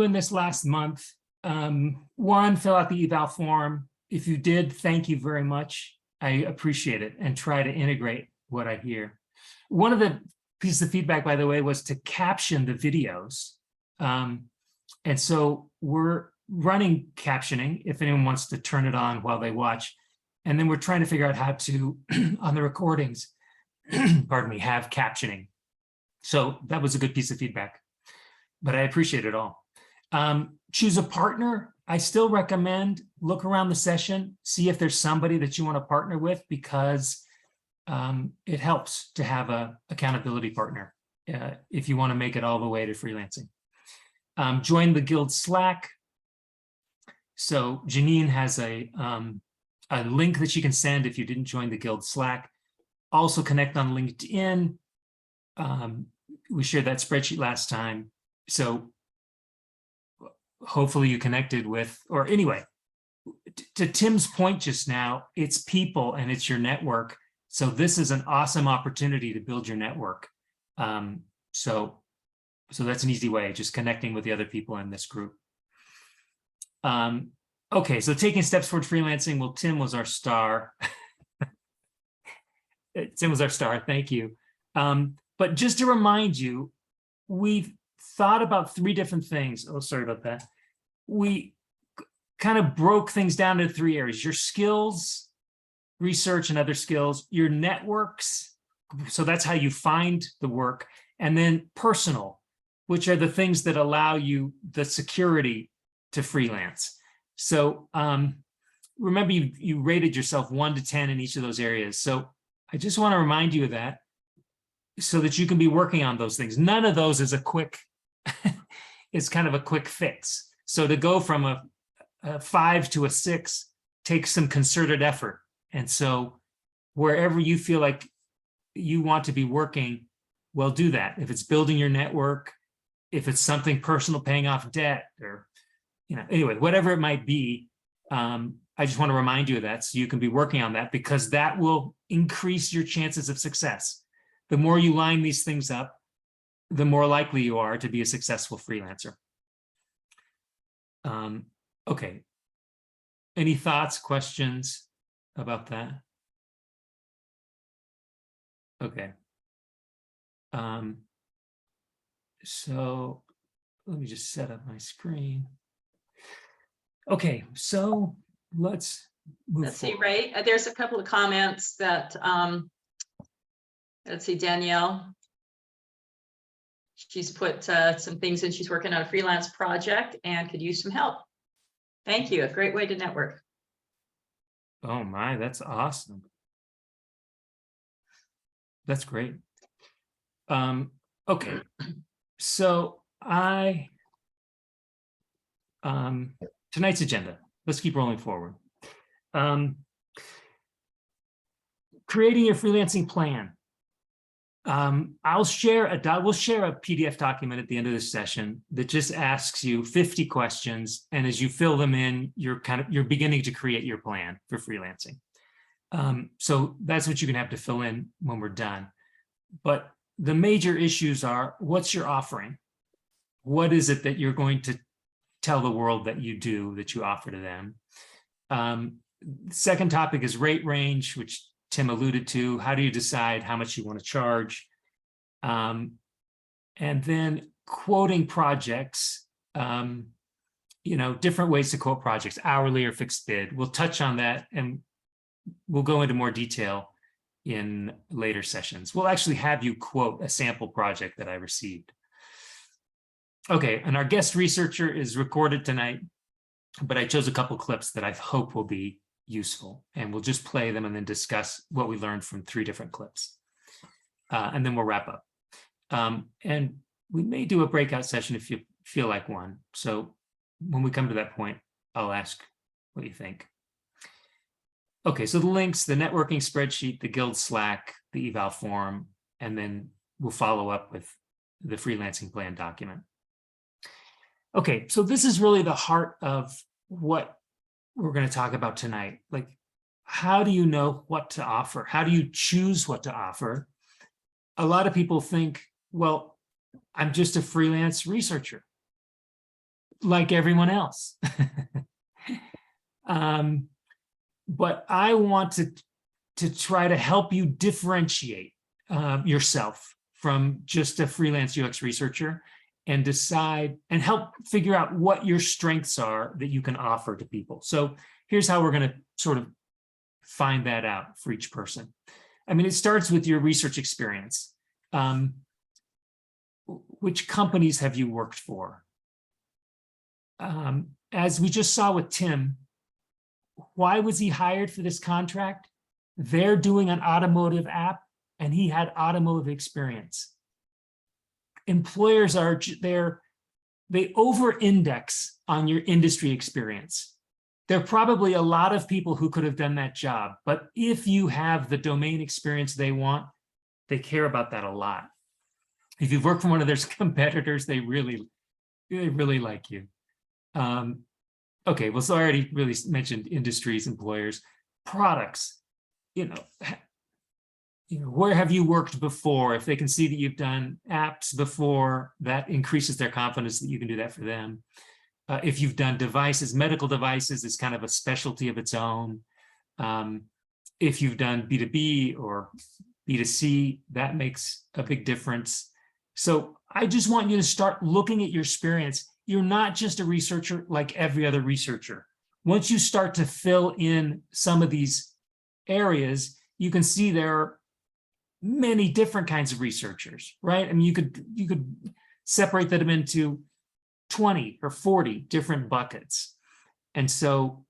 In this last month, one, fill out the eval form. If you did, thank you very much. I appreciate it, and try to integrate what I hear. One of the pieces of feedback, by the way, was to caption the videos. And so we're running captioning if anyone wants to turn it on while they watch. And then we're trying to figure out how to, on the recordings, pardon me, have captioning. So that was a good piece of feedback, but I appreciate it all. Choose a partner. I still recommend look around the session, see if there's somebody that you want to partner with, because it helps to have an accountability partner if you want to make it all the way to freelancing. Join the Guild Slack. So Janine has a link that you can send if you didn't join the Guild Slack. Also connect on LinkedIn. We shared that spreadsheet last time. So hopefully you connected with, or anyway, to Tim's point just now, it's people and it's your network. So this is an awesome opportunity to build your network. So that's an easy way, just connecting with the other people in this group. Okay, so taking steps toward freelancing. Well, Tim was our star. Tim was our star, thank you. But just to remind you, we've thought about 3 different things. Oh, sorry about that. We kind of broke things down into 3 areas: your skills, research and other skills, your networks, so that's how you find the work, and then personal, which are the things that allow you the security to freelance. So remember, you rated yourself 1 to 10 in each of those areas. So I just want to remind you of that so that you can be working on those things. None of those is a quick, it's kind of a quick fix. So to go from a 5 to a 6 takes some concerted effort. And so wherever you feel like you want to be working, well, do that. If it's building your network, if it's something personal, paying off debt, or, anyway, whatever it might be, I just want to remind you of that so you can be working on that, because that will increase your chances of success. The more you line these things up, the more likely you are to be a successful freelancer. Okay. Any thoughts, questions about that? Okay. So let me just set up my screen. Okay, so let's move Let's forward. see, Ray, there's a couple of comments that, let's see, Danielle. She's put some things in. She's working on a freelance project and could use some help. Thank you. A great way to network. Oh my, that's awesome. That's great. Okay, so tonight's agenda. Let's keep rolling forward. Creating your freelancing plan. We'll share a PDF document at the end of this session that just asks you 50 questions, and as you fill them in, you're beginning to create your plan for freelancing. So that's what you can have to fill in when we're done. But the major issues are: what's your offering? What is it that you're going to tell the world that you do, that you offer to them? Second topic is rate range, which Tim alluded to. How do you decide how much you want to charge? And then quoting projects, different ways to quote projects, hourly or fixed bid. We'll touch on that, and we'll go into more detail in later sessions. We'll actually have you quote a sample project that I received. Okay, and our guest researcher is recorded tonight, but I chose a couple clips that I hope will be useful, and we'll just play them and then discuss what we learned from 3 different clips. And then we'll wrap up. And we may do a breakout session if you feel like one. So when we come to that point, I'll ask what you think. Okay, so the links, the networking spreadsheet, the Guild Slack, the eval form, and then we'll follow up with the freelancing plan document. Okay, so this is really the heart of what we're going to talk about tonight. Like, how do you know what to offer? How do you choose what to offer? A lot of people think, well, I'm just a freelance researcher. like everyone else. But I want to try to help you differentiate yourself from just a freelance UX researcher and decide and help figure out what your strengths are that you can offer to people. So here's how we're going to sort of find that out for each person. I mean, it starts with your research experience. Which companies have you worked for? As we just saw with Tim, why was he hired for this contract? They're doing an automotive app and he had automotive experience. Employers are they over-index on your industry experience. There are probably a lot of people who could have done that job, but if you have the domain experience they want, they care about that a lot. If you've worked for one of their competitors, they really like you. Okay, well, so I already really mentioned industries, employers, products. Where have you worked before? If they can see that you've done apps before, that increases their confidence that you can do that for them. If you've done devices, medical devices is kind of a specialty of its own. If you've done B2B or B2C, that makes a big difference. So I just want you to start looking at your experience. You're not just a researcher like every other researcher. Once you start to fill in some of these areas, you can see there are many different kinds of researchers, right? I mean, you could separate them into 20 or 40 different buckets. And so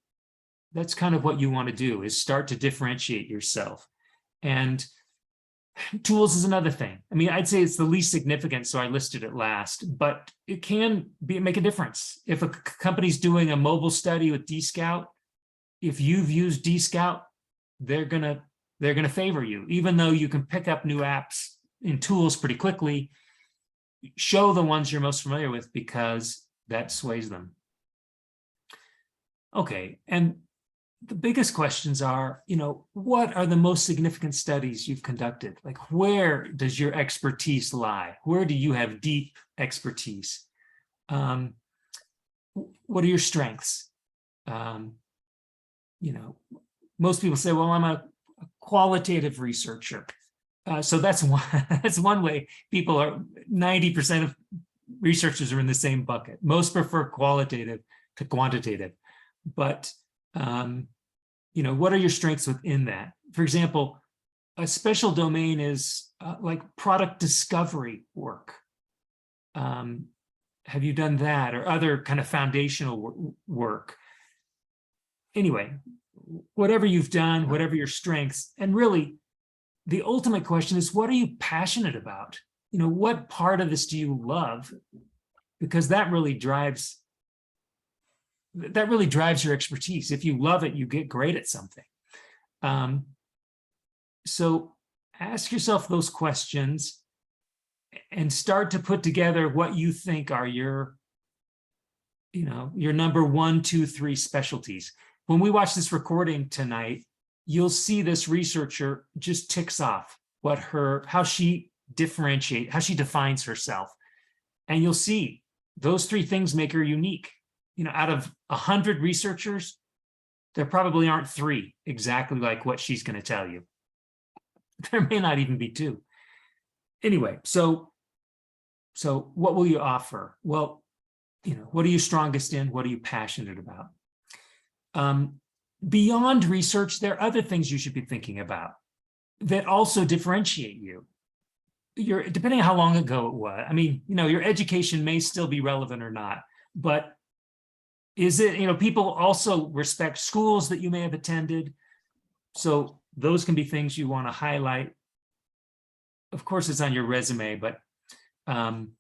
that's kind of what you want to do, is start to differentiate yourself. And tools is another thing. I mean, I'd say it's the least significant, so I listed it last, but it can make a difference. If a company's doing a mobile study with Dscout, if you've used Dscout, they're gonna favor you, even though you can pick up new apps in tools pretty quickly. Show the ones you're most familiar with, because that sways them. Okay, and the biggest questions are, what are the most significant studies you've conducted? Like, where does your expertise lie? Where do you have deep expertise? What are your strengths? Most people say, well, I'm a qualitative researcher. So that's one way people are, 90% of researchers are in the same bucket. Most prefer qualitative to quantitative. But what are your strengths within that? For example, a special domain is like product discovery work. Have you done that, or other kind of foundational work? Anyway, whatever you've done, whatever your strengths, and really the ultimate question is, what are you passionate about? What part of this do you love? Because that really drives your expertise. If you love it, you get great at something. So ask yourself those questions and start to put together what you think are your number 1, 2, 3 specialties. When we watch this recording tonight, you'll see this researcher just ticks off how she defines herself. And you'll see those 3 things make her unique. Out of 100 researchers, there probably aren't 3 exactly like what she's going to tell you. There may not even be 2. Anyway, so what will you offer? Well, what are you strongest in? What are you passionate about? Beyond research, there are other things you should be thinking about that also differentiate you. Depending on how long ago it was. I mean, your education may still be relevant or not, but is it, people also respect schools that you may have attended. So those can be things you want to highlight. Of course, it's on your resume, but like on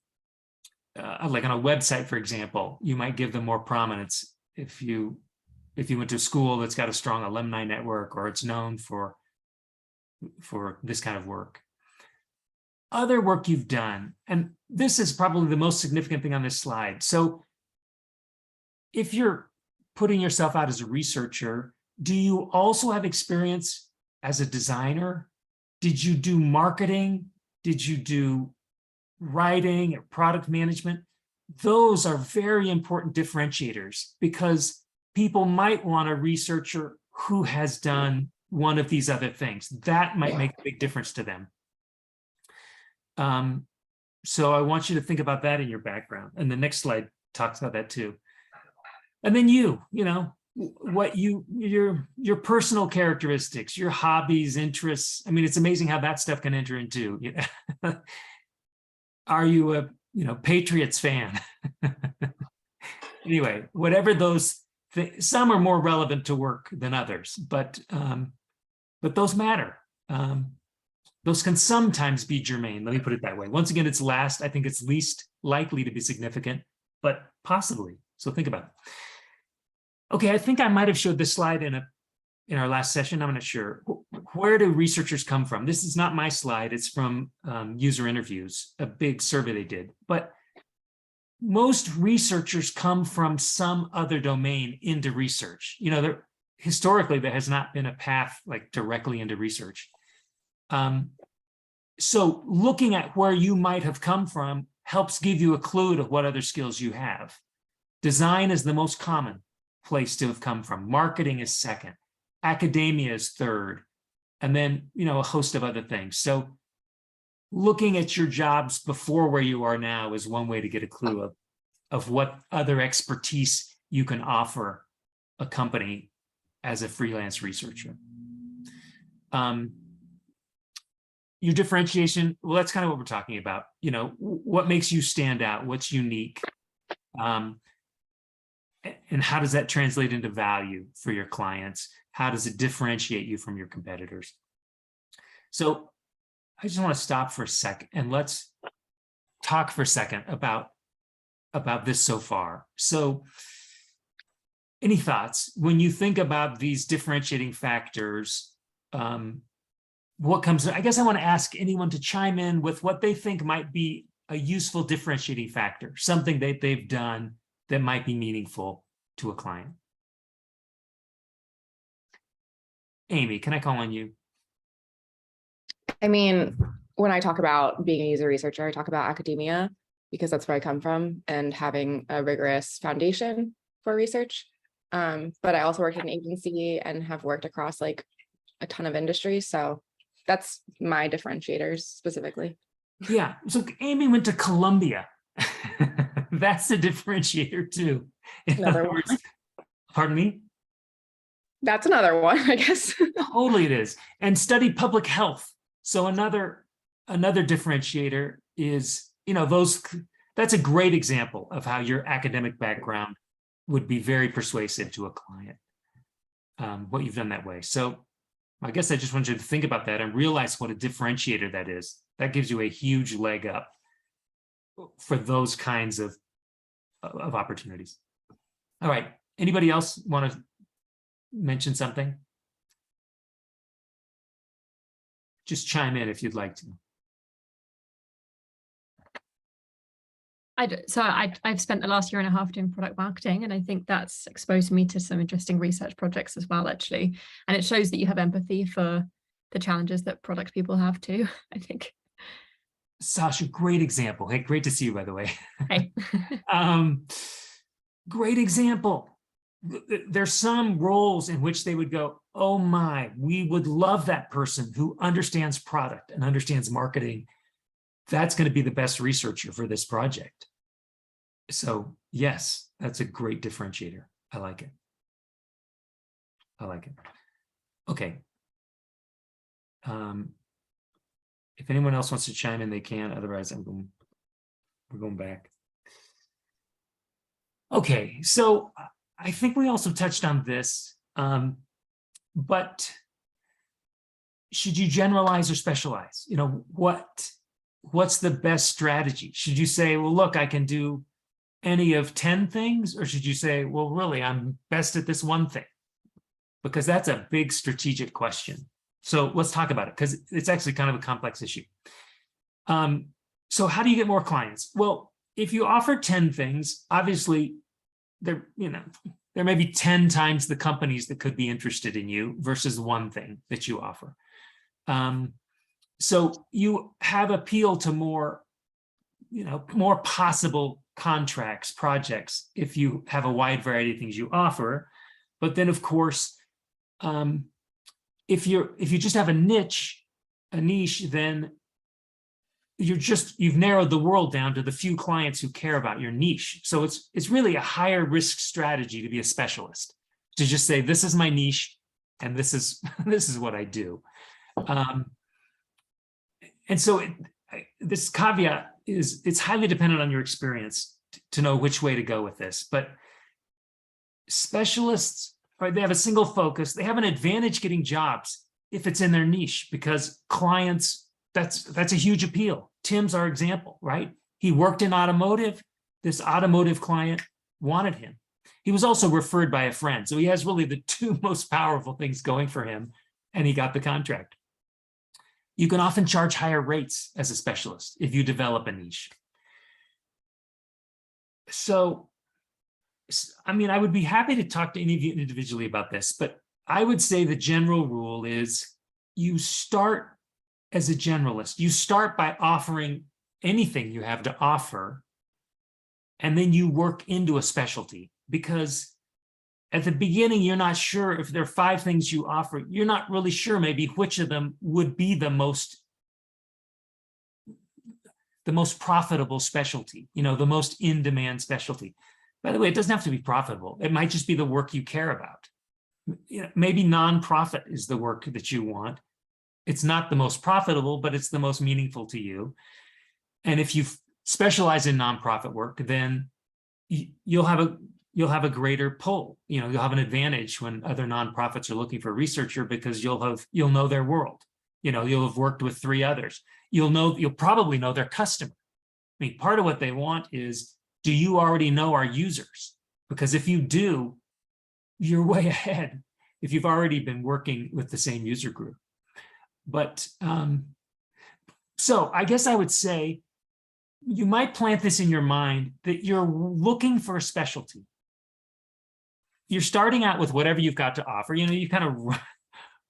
a website, for example, you might give them more prominence if you went to a school that's got a strong alumni network, or it's known for this kind of work. Other work you've done, and this is probably the most significant thing on this slide. So if you're putting yourself out as a researcher, do you also have experience as a designer? Did you do marketing? Did you do writing or product management? those are very important differentiators because people might want a researcher who has done one of these other things. That might make a big difference to them. So I want you to think about that in your background. And the next slide talks about that too. And then you know, what your personal characteristics, your hobbies, interests. I mean, it's amazing how that stuff can enter into, you know. Are you a, you know, Patriots fan? Anyway, whatever those some are more relevant to work than others, but those matter. Those can sometimes be germane. Let me put it that way. Once again, it's last. I think it's least likely to be significant, but possibly. So think about it. Okay, I think I might have showed this slide in our last session. I'm not sure. Where do researchers come from? This is not my slide. It's from user interviews, a big survey they did. But most researchers come from some other domain into research. You know, historically, there has not been a path like directly into research. So looking at where you might have come from helps give you a clue to what other skills you have. Design is the most common place to have come from. Marketing is second. Academia is third. And then, you know, a host of other things. So looking at your jobs before where you are now is one way to get a clue of what other expertise you can offer a company as a freelance researcher. Your differentiation, well, that's kind of what we're talking about. You know, what makes you stand out? What's unique? And how does that translate into value for your clients? How does it differentiate you from your competitors? So I just want to stop for a second and let's talk for a second about this so far. So any thoughts when you think about these differentiating factors? What comes, I guess I want to ask anyone to chime in with what they think might be a useful differentiating factor, something that they've done that might be meaningful to a client. Amy, can I call on you? I mean, when I talk about being a user researcher, I talk about academia because that's where I come from and having a rigorous foundation for research. But I also worked in an agency and have worked across like a ton of industries. So that's my differentiators specifically. Yeah, so Amy went to Columbia. That's a differentiator too. In Another other words, pardon me? That's another one, I guess. Totally it is. And studied public health. So another differentiator is, you know, that's a great example of how your academic background would be very persuasive to a client, what you've done that way. So I guess I just want you to think about that and realize what a differentiator that is. That gives you a huge leg up for those kinds of opportunities. All right. Anybody else want to mention something? Just chime in if you'd like to. I've spent the last year and a half doing product marketing, and I think that's exposed me to some interesting research projects as well, actually. And it shows that you have empathy for the challenges that product people have too, I think. Sasha, great example. Hey, great to see you, by the way. Hey. Great example. There's some roles in which they would go, oh my, we would love that person who understands product and understands marketing. That's going to be the best researcher for this project. So yes, that's a great differentiator. I like it. I like it. Okay. If anyone else wants to chime in, they can. Otherwise, we're going back. Okay, so I think we also touched on this, but should you generalize or specialize? You know, what's the best strategy? Should you say, well, look, I can do any of 10 things, or should you say, well, really, I'm best at this one thing? Because that's a big strategic question. So let's talk about it, because it's actually kind of a complex issue. So how do you get more clients? Well, if you offer 10 things, obviously there may be 10 times the companies that could be interested in you versus one thing that you offer. So you have appeal to more possible contracts, projects, if you have a wide variety of things you offer. But then, of course, if you just have a niche, then you've narrowed the world down to the few clients who care about your niche. So it's really a higher risk strategy to be a specialist, to just say, this is my niche and this is what I do. And so this caveat is, it's highly dependent on your experience to know which way to go with this. But specialists, they have a single focus. They have an advantage getting jobs if it's in their niche, because clients, that's a huge appeal. Tim's our example, right? He worked in automotive. This automotive client wanted him. He was also referred by a friend. So he has really the two most powerful things going for him, and he got the contract. You can often charge higher rates as a specialist if you develop a niche. So, I mean, I would be happy to talk to any of you individually about this, but I would say the general rule is you start as a generalist. You start by offering anything you have to offer, and then you work into a specialty, because at the beginning, you're not sure if there are 5 things you offer. You're not really sure maybe which of them would be the most profitable specialty, the most in-demand specialty. By the way, it doesn't have to be profitable. It might just be the work you care about. Maybe nonprofit is the work that you want. It's not the most profitable, but it's the most meaningful to you. And if you specialize in nonprofit work, then you'll have a greater pull. You'll have an advantage when other nonprofits are looking for a researcher, because you'll know their world. You'll have worked with 3 others. You'll probably know their customer. I mean, part of what they want is, do you already know our users? Because if you do, you're way ahead if you've already been working with the same user group. But so I guess I would say you might plant this in your mind that you're looking for a specialty. You're starting out with whatever you've got to offer. You kind of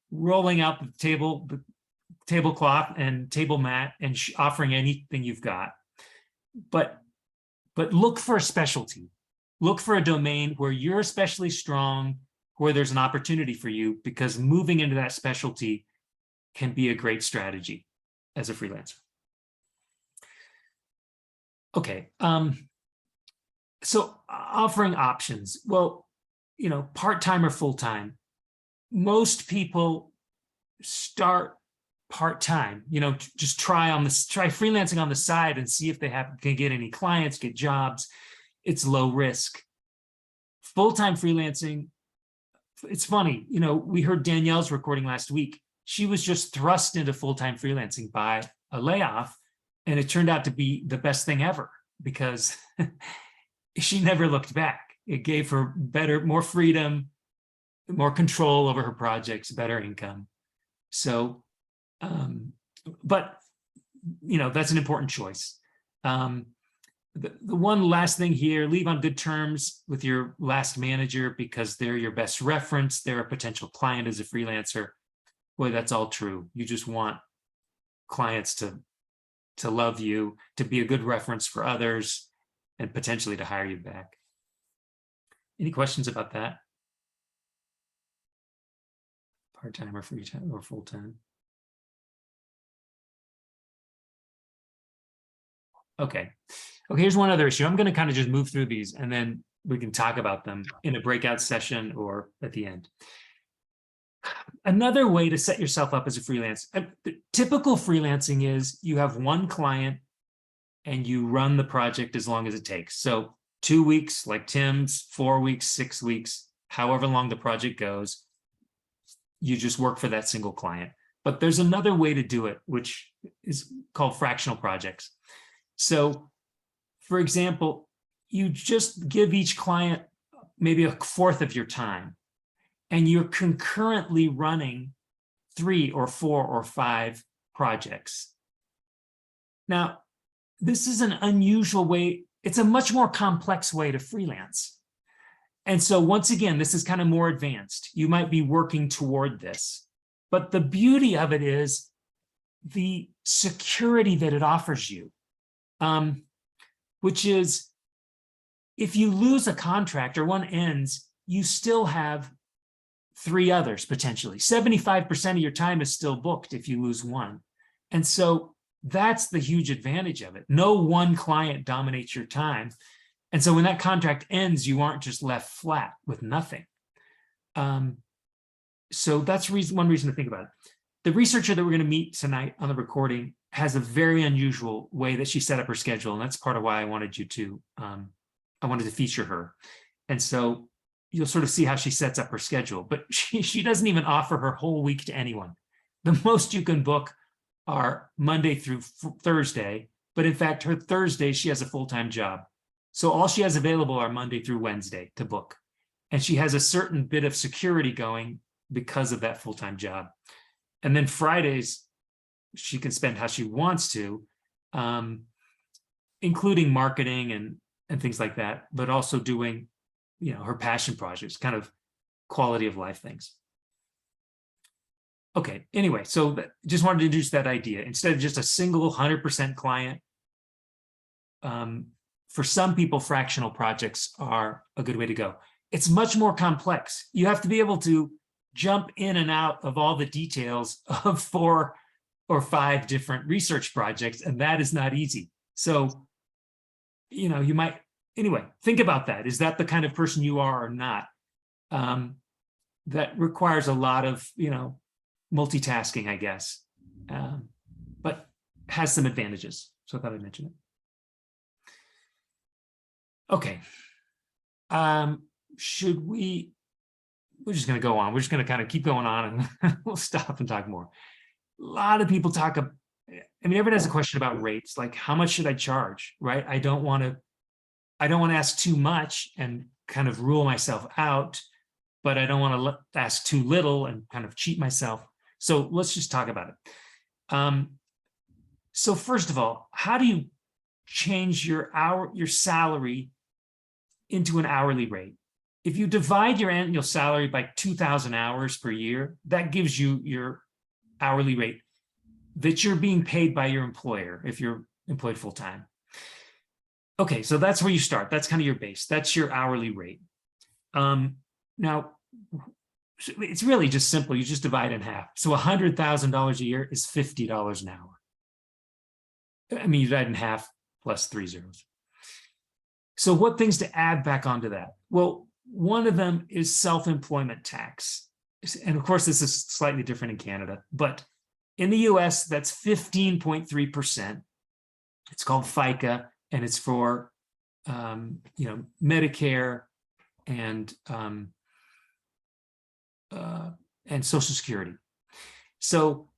rolling out the tablecloth and table mat and offering anything you've got. But look for a specialty. Look for a domain where you're especially strong, where there's an opportunity for you, because moving into that specialty can be a great strategy as a freelancer. Okay, so offering options. Well, part-time or full-time. Most people start part-time, just try freelancing on the side and see if they can get any clients, get jobs. It's low risk. Full-time freelancing, it's funny, we heard Danielle's recording last week. She was just thrust into full-time freelancing by a layoff, and it turned out to be the best thing ever, because she never looked back. It gave her more freedom, more control over her projects, better income. So, but that's an important choice. The one last thing here, leave on good terms with your last manager, because they're your best reference. They're a potential client as a freelancer. Boy, that's all true. You just want clients to love you, to be a good reference for others, and potentially to hire you back. Any questions about that? Part-time or free-time or full-time? Okay, here's one other issue. I'm going to kind of just move through these, and then we can talk about them in a breakout session or at the end. Another way to set yourself up as a freelance, typical freelancing is you have one client and you run the project as long as it takes. So 2 weeks, like Tim's, 4 weeks, 6 weeks, however long the project goes, you just work for that single client. But there's another way to do it, which is called fractional projects. So, for example, you just give each client maybe 1/4 of your time, and you're concurrently running 3 or 4 or 5 projects. Now, this is an unusual way. It's a much more complex way to freelance. And so once again, this is kind of more advanced. You might be working toward this. But the beauty of it is the security that it offers you, which is if you lose a contract or one ends, you still have 3 others potentially. 75% of your time is still booked if you lose one. And so that's the huge advantage of it. No one client dominates your time. And so when that contract ends, you aren't just left flat with nothing. So that's one reason to think about it. The researcher that we're going to meet tonight on the recording has a very unusual way that she set up her schedule. And that's part of why I wanted you to, I wanted to feature her. And so you'll sort of see how she sets up her schedule, but she doesn't even offer her whole week to anyone. The most you can book are Monday through Thursday, but in fact, her Thursday, she has a full-time job. So all she has available are Monday through Wednesday to book. And she has a certain bit of security going because of that full-time job. And then Fridays, she can spend how she wants to, including marketing and things like that, but also doing, you know, her passion projects, kind of quality of life things. Okay, anyway, so just wanted to introduce that idea. Instead of just a single 100% client, for some people, fractional projects are a good way to go. It's much more complex. You have to be able to jump in and out of all the details of 4 or 5 different research projects, and that is not easy. So, you know, you might, anyway, think about that. Is that the kind of person you are or not? That requires a lot of, you know, multitasking, I guess, but has some advantages. So I thought I'd mention it. Okay. We're just going to go on. We're just going to kind of keep going on and we'll stop and talk more. A lot of people talk, I mean, everyone has a question about rates, like how much should I charge, right? I don't want to ask too much and kind of rule myself out, but I don't want to ask too little and kind of cheat myself. So let's just talk about it. So first of all, how do you change your salary into an hourly rate? If you divide your annual salary by 2,000 hours per year, that gives you your hourly rate that you're being paid by your employer if you're employed full-time. Okay, so that's where you start. That's kind of your base. That's your hourly rate. Now, it's really just simple. You just divide in half. So $100,000 a year is $50 an hour. I mean, you divide in half plus 3 zeros. So what things to add back onto that? Well, one of them is self-employment tax. And of course, this is slightly different in Canada, but in the US, that's 15.3%. It's called FICA, and it's for you know, Medicare and Social Security. So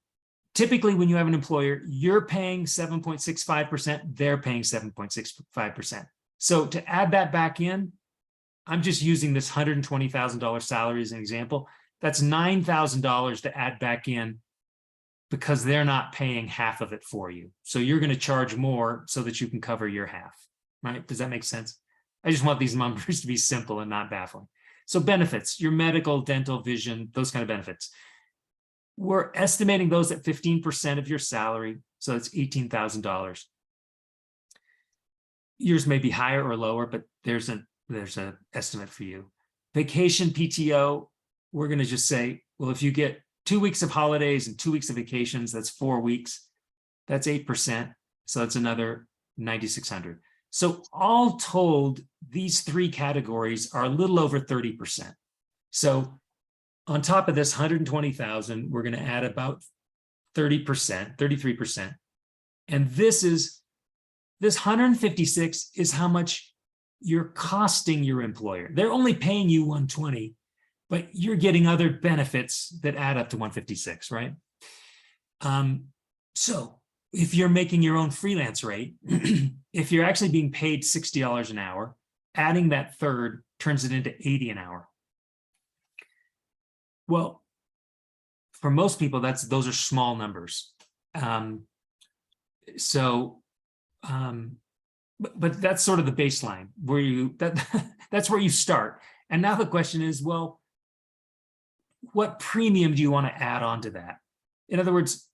typically when you have an employer, you're paying 7.65%, they're paying 7.65%. So to add that back in, I'm just using this $120,000 salary as an example. That's $9,000 to add back in because they're not paying half of it for you. So you're going to charge more so that you can cover your half, right? Does that make sense? I just want these numbers to be simple and not baffling. So benefits, your medical, dental, vision, those kind of benefits. We're estimating those at 15% of your salary. So it's $18,000. Yours may be higher or lower, but there's an estimate for you. Vacation, PTO, we're going to just say, well, if you get 2 weeks of holidays and 2 weeks of vacations, that's 4 weeks. That's 8%. So that's another 9,600. So all told, these 3 categories are a little over 30%. So on top of this 120,000, we're going to add about 30%, 33%. And this 156 is how much you're costing your employer. They're only paying you 120, but you're getting other benefits that add up to 156, right? So if you're making your own freelance rate, if you're actually being paid $60 an hour, adding that third turns it into 80 an hour. Well, for most people, those are small numbers. But that's sort of the baseline where that's where you start. And now the question is, well, what premium do you want to add on to that? In other words,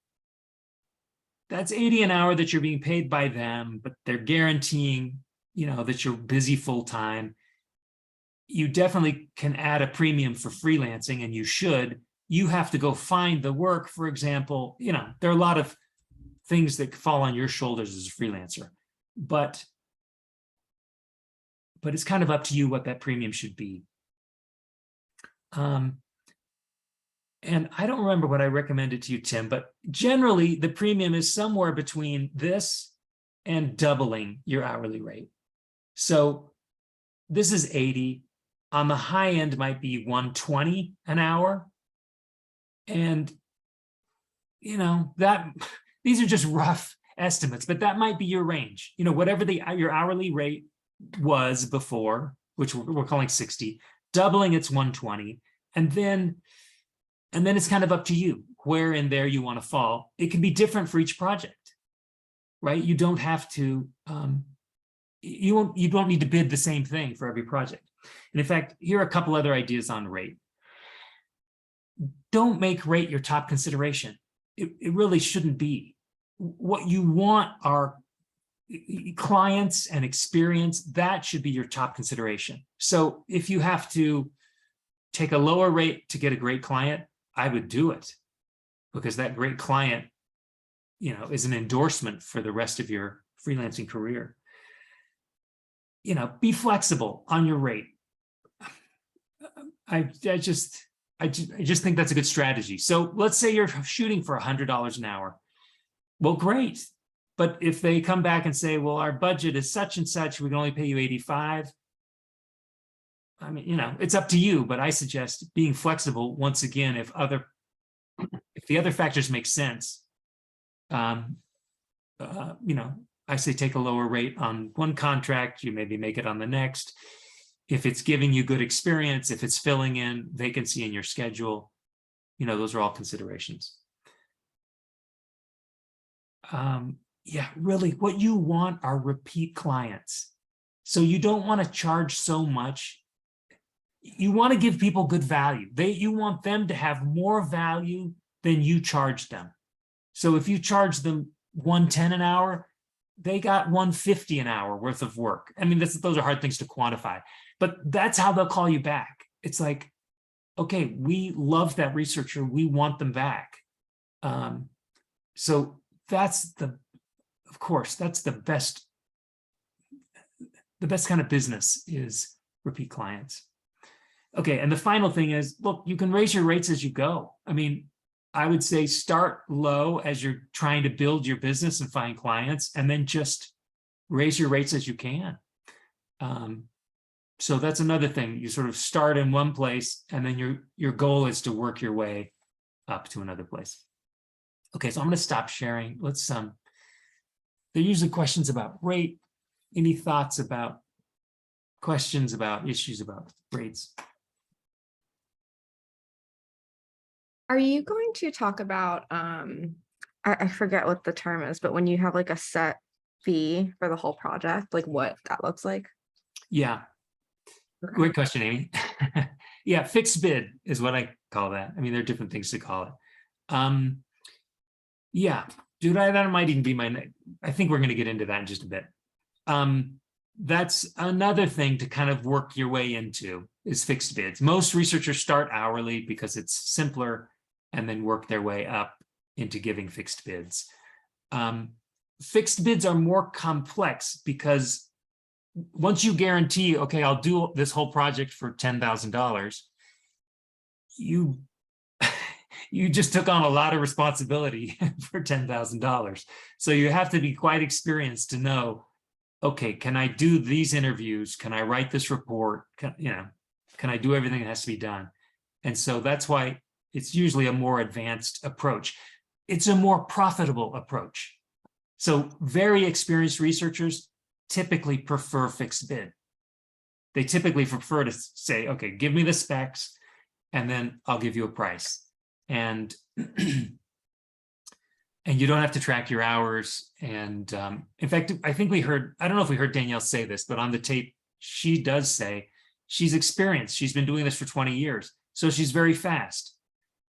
that's 80 an hour that you're being paid by them, but they're guaranteeing that you're busy full time, you definitely can add a premium for freelancing, and you should. You have to go find the work, for example. There are a lot of things that fall on your shoulders as a freelancer, but it's kind of up to you what that premium should be. And I don't remember what I recommended to you, Tim, but generally the premium is somewhere between this and doubling your hourly rate. So this is 80. On the high end might be 120 an hour. And, that these are just rough estimates, but that might be your range. Whatever your hourly rate was before, which we're calling 60, doubling it's 120. And then it's kind of up to you where in there you want to fall. It can be different for each project, right? You don't have to, you don't need to bid the same thing for every project. And in fact, here are a couple other ideas on rate. Don't make rate your top consideration. It really shouldn't be. What you want are clients and experience. That should be your top consideration. So if you have to take a lower rate to get a great client, I would do it, because that great client, is an endorsement for the rest of your freelancing career. Be flexible on your rate. I just think that's a good strategy. So let's say you're shooting for $100 an hour. Well, great. But if they come back and say, well, our budget is such and such, we can only pay you 85. I mean, it's up to you, but I suggest being flexible. Once again, if the other factors make sense, I say take a lower rate on one contract, you maybe make it on the next. If it's giving you good experience, if it's filling in vacancy in your schedule, those are all considerations. Yeah, really what you want are repeat clients. So you don't want to charge so much. You want to give people good value. You want them to have more value than you charge them. So if you charge them $110 an hour, they got $150 an hour worth of work. I mean, those are hard things to quantify, but that's how they'll call you back. It's like, okay, we love that researcher. We want them back. So that's of course, that's the best kind of business is repeat clients. Okay, and the final thing is, look, you can raise your rates as you go. I mean, I would say start low as you're trying to build your business and find clients, and then just raise your rates as you can. So that's another thing. You sort of start in one place, and then your goal is to work your way up to another place. Okay, so I'm going to stop sharing. Let's there are usually questions about rate. Any thoughts about questions about issues about rates? Are you going to talk about, I forget what the term is, but when you have like a set fee for the whole project, like what that looks like? Yeah, great question, Amy. Yeah, fixed bid is what I call that. I mean, there are different things to call it. Yeah, dude, that might even be I think we're going to get into that in just a bit. That's another thing to kind of work your way into is fixed bids. Most researchers start hourly because it's simpler and then work their way up into giving fixed bids. Fixed bids are more complex because once you guarantee, okay, I'll do this whole project for $10,000, you just took on a lot of responsibility for $10,000. So you have to be quite experienced to know, okay, can I do these interviews? Can I write this report? Can I do everything that has to be done? And so that's why it's usually a more advanced approach. It's a more profitable approach. So very experienced researchers typically prefer fixed bid. They typically prefer to say, okay, give me the specs, and then I'll give you a price. And you don't have to track your hours. And in fact, I think I don't know if we heard Danielle say this, but on the tape, she does say she's experienced. She's been doing this for 20 years. So she's very fast.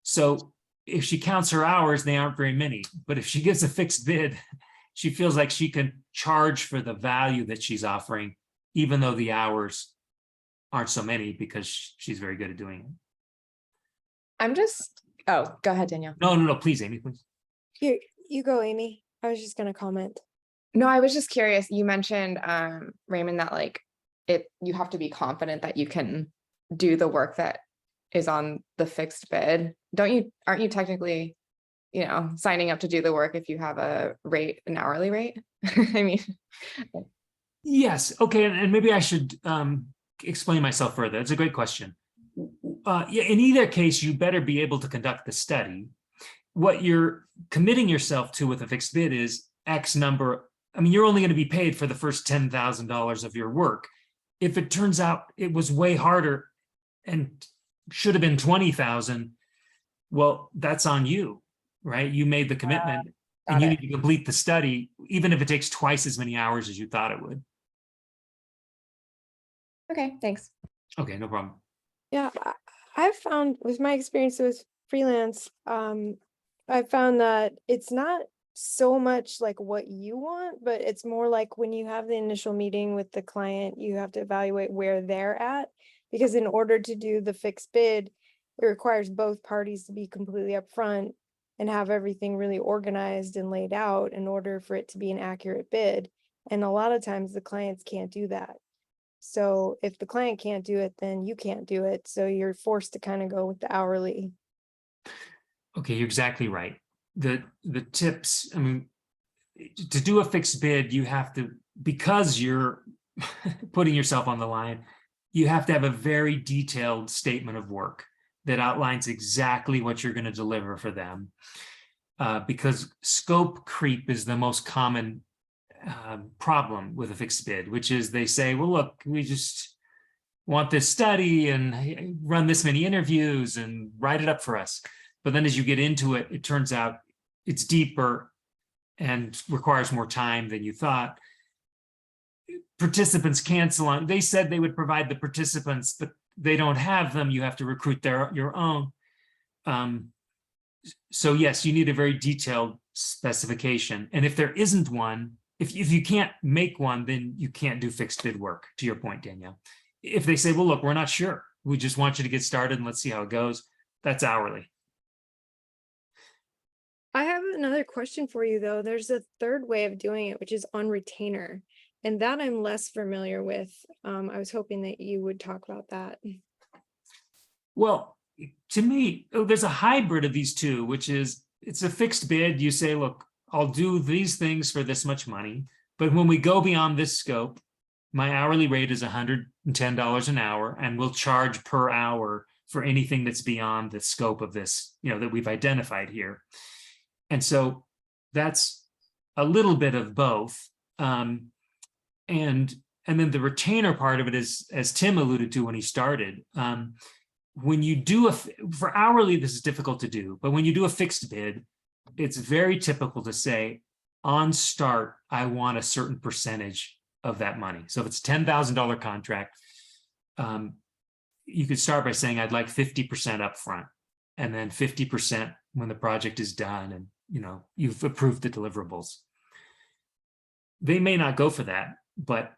So if she counts her hours, they aren't very many. But if she gives a fixed bid, she feels like she can charge for the value that she's offering, even though the hours aren't so many, because she's very good at doing it. I'm just, oh, go ahead, Danielle. No, please, Amy, please. You go, Amy. I was just gonna comment. No, I was just curious. You mentioned, Raymond, that like you have to be confident that you can do the work that is on the fixed bid. Aren't you technically, signing up to do the work if you have a rate, an hourly rate? I mean, Yes. Okay. And maybe I should explain myself further. It's a great question. Yeah, in either case, you better be able to conduct the study. What you're committing yourself to with a fixed bid is X number. I mean, you're only going to be paid for the first $10,000 of your work. If it turns out it was way harder and should have been 20,000, well, that's on you, right? You made the commitment and you need to complete the study, even if it takes twice as many hours as you thought it would. okay, thanks. Okay, no problem. Yeah, I've found with my experience with freelance, I've found that it's not so much like what you want, but it's more like when you have the initial meeting with the client, you have to evaluate where they're at. Because in order to do the fixed bid, it requires both parties to be completely upfront and have everything really organized and laid out in order for it to be an accurate bid. And a lot of times the clients can't do that. So if the client can't do it, then you can't do it. So you're forced to kind of go with the hourly. Okay, you're exactly right. The tips, I mean, to do a fixed bid, you have to, because you're putting yourself on the line, you have to have a very detailed statement of work that outlines exactly what you're going to deliver for them. Because scope creep is the most common problem with a fixed bid, which is they say, well, look, we just want this study and run this many interviews and write it up for us. But then as you get into it, it turns out it's deeper and requires more time than you thought. Participants cancel on, they said they would provide the participants, but they don't have them. You have to recruit your own. So yes, you need a very detailed specification. And if there isn't one, if you can't make one, then you can't do fixed bid work, to your point, Danielle. If they say, well, look, we're not sure, we just want you to get started and let's see how it goes, that's hourly. I have another question for you though. There's a third way of doing it, which is on retainer. And that I'm less familiar with. I was hoping that you would talk about that. Well, to me, there's a hybrid of these two, which is it's a fixed bid. You say, look, I'll do these things for this much money, but when we go beyond this scope, my hourly rate is $110 an hour, and we'll charge per hour for anything that's beyond the scope of this, that we've identified here. And so that's a little bit of both. And then the retainer part of it is, as Tim alluded to when he started, when you do for hourly, this is difficult to do, but when you do a fixed bid, it's very typical to say on start, I want a certain percentage of that money. So if it's a $10,000 contract, you could start by saying, I'd like 50% upfront, and then 50% when the project is done and you've approved the deliverables. They may not go for that, but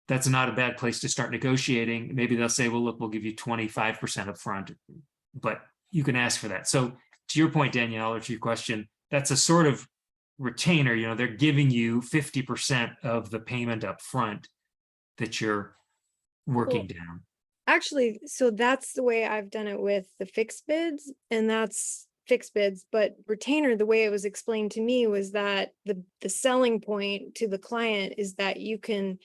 that's not a bad place to start negotiating. Maybe they'll say, well, look, we'll give you 25% upfront, but you can ask for that. So to your point, Danielle, or to your question, that's a sort of retainer. They're giving you 50% of the payment up front that you're working down. Actually, so that's the way I've done it with the fixed bids, and that's fixed bids, but retainer, the way it was explained to me was that the selling point to the client is that you can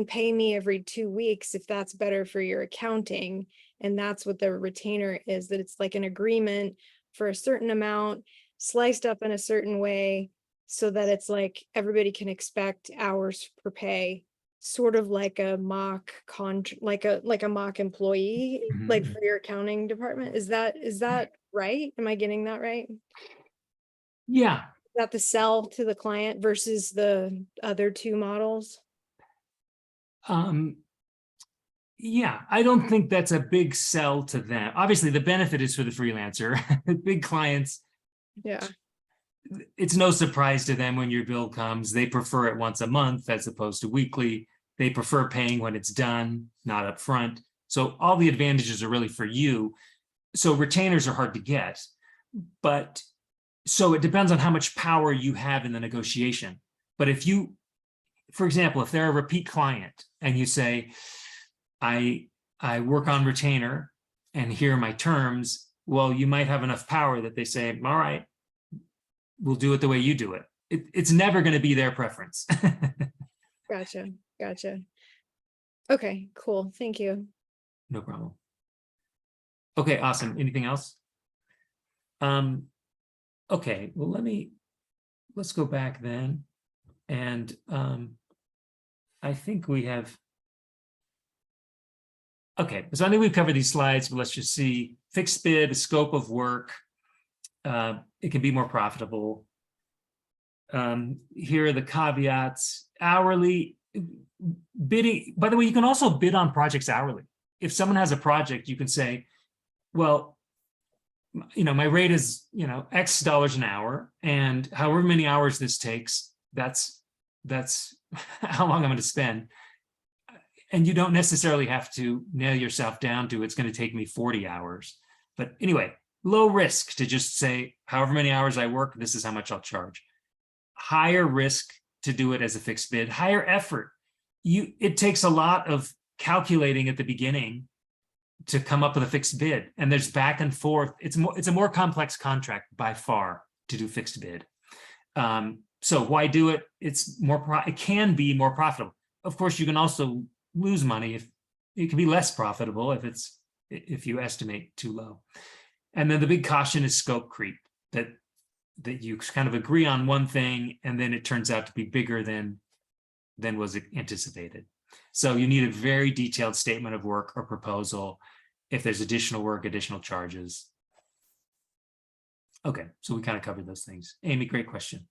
pay me every 2 weeks if that's better for your accounting. And that's what the retainer is, that it's like an agreement for a certain amount sliced up in a certain way so that it's like everybody can expect hours per pay, sort of like a mock contract, like a mock employee, like for your accounting department. Is that right? Am I getting that right? Yeah. Is that the sell to the client versus the other two models? Yeah, I don't think that's a big sell to them. Obviously, the benefit is for the freelancer. Big clients, Yeah. it's no surprise to them when your bill comes. They prefer it once a month as opposed to weekly. They prefer paying when it's done, not upfront. So all the advantages are really for you. So retainers are hard to get, but so it depends on how much power you have in the negotiation. But if you, for example, if they're a repeat client and you say, I work on retainer and here are my terms, well, you might have enough power that they say, all right, we'll do it the way you do it. It's never going to be their preference. Gotcha. Gotcha. Okay, cool. Thank you. No problem. Okay, awesome. Anything else? Okay, well, let's go back then. And I think we have, okay, so I think we've covered these slides, but let's just see. Fixed bid, scope of work. It can be more profitable. Here are the caveats. Hourly bidding. By the way, you can also bid on projects hourly. If someone has a project, you can say, well, my rate is, X dollars an hour, and however many hours this takes, that's how long I'm going to spend. And you don't necessarily have to nail yourself down to, it's going to take me 40 hours. But anyway, low risk to just say, however many hours I work, this is how much I'll charge. Higher risk to do it as a fixed bid, higher effort. It takes a lot of calculating at the beginning to come up with a fixed bid, and there's back and forth. It's a more complex contract by far to do fixed bid. So why do it? It can be more profitable. Of course, you can also lose money if it can be less profitable if you estimate too low. And then the big caution is scope creep, that you kind of agree on one thing and then it turns out to be bigger than was anticipated. So you need a very detailed statement of work or proposal. If there's additional work, additional charges. Okay, so we kind of covered those things. Amy, great question.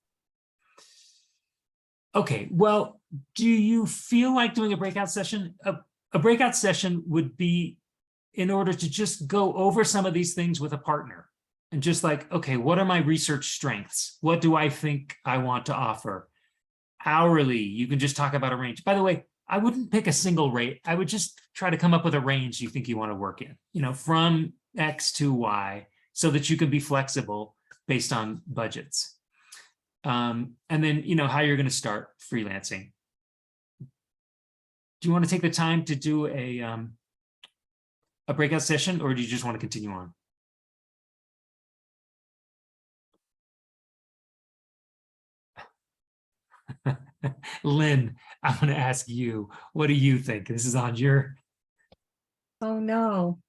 Okay, well, do you feel like doing a breakout session? A breakout session would be in order to just go over some of these things with a partner and just like, okay, what are my research strengths? What do I think I want to offer? Hourly, you can just talk about a range. By the way, I wouldn't pick a single rate. I would just try to come up with a range you think you want to work in, from X to Y, so that you can be flexible based on budgets. And then, how you're going to start freelancing. Do you want to take the time to do a breakout session, or do you just want to continue on? Lynn, I'm going to ask you, what do you think? This is on your... Oh, no.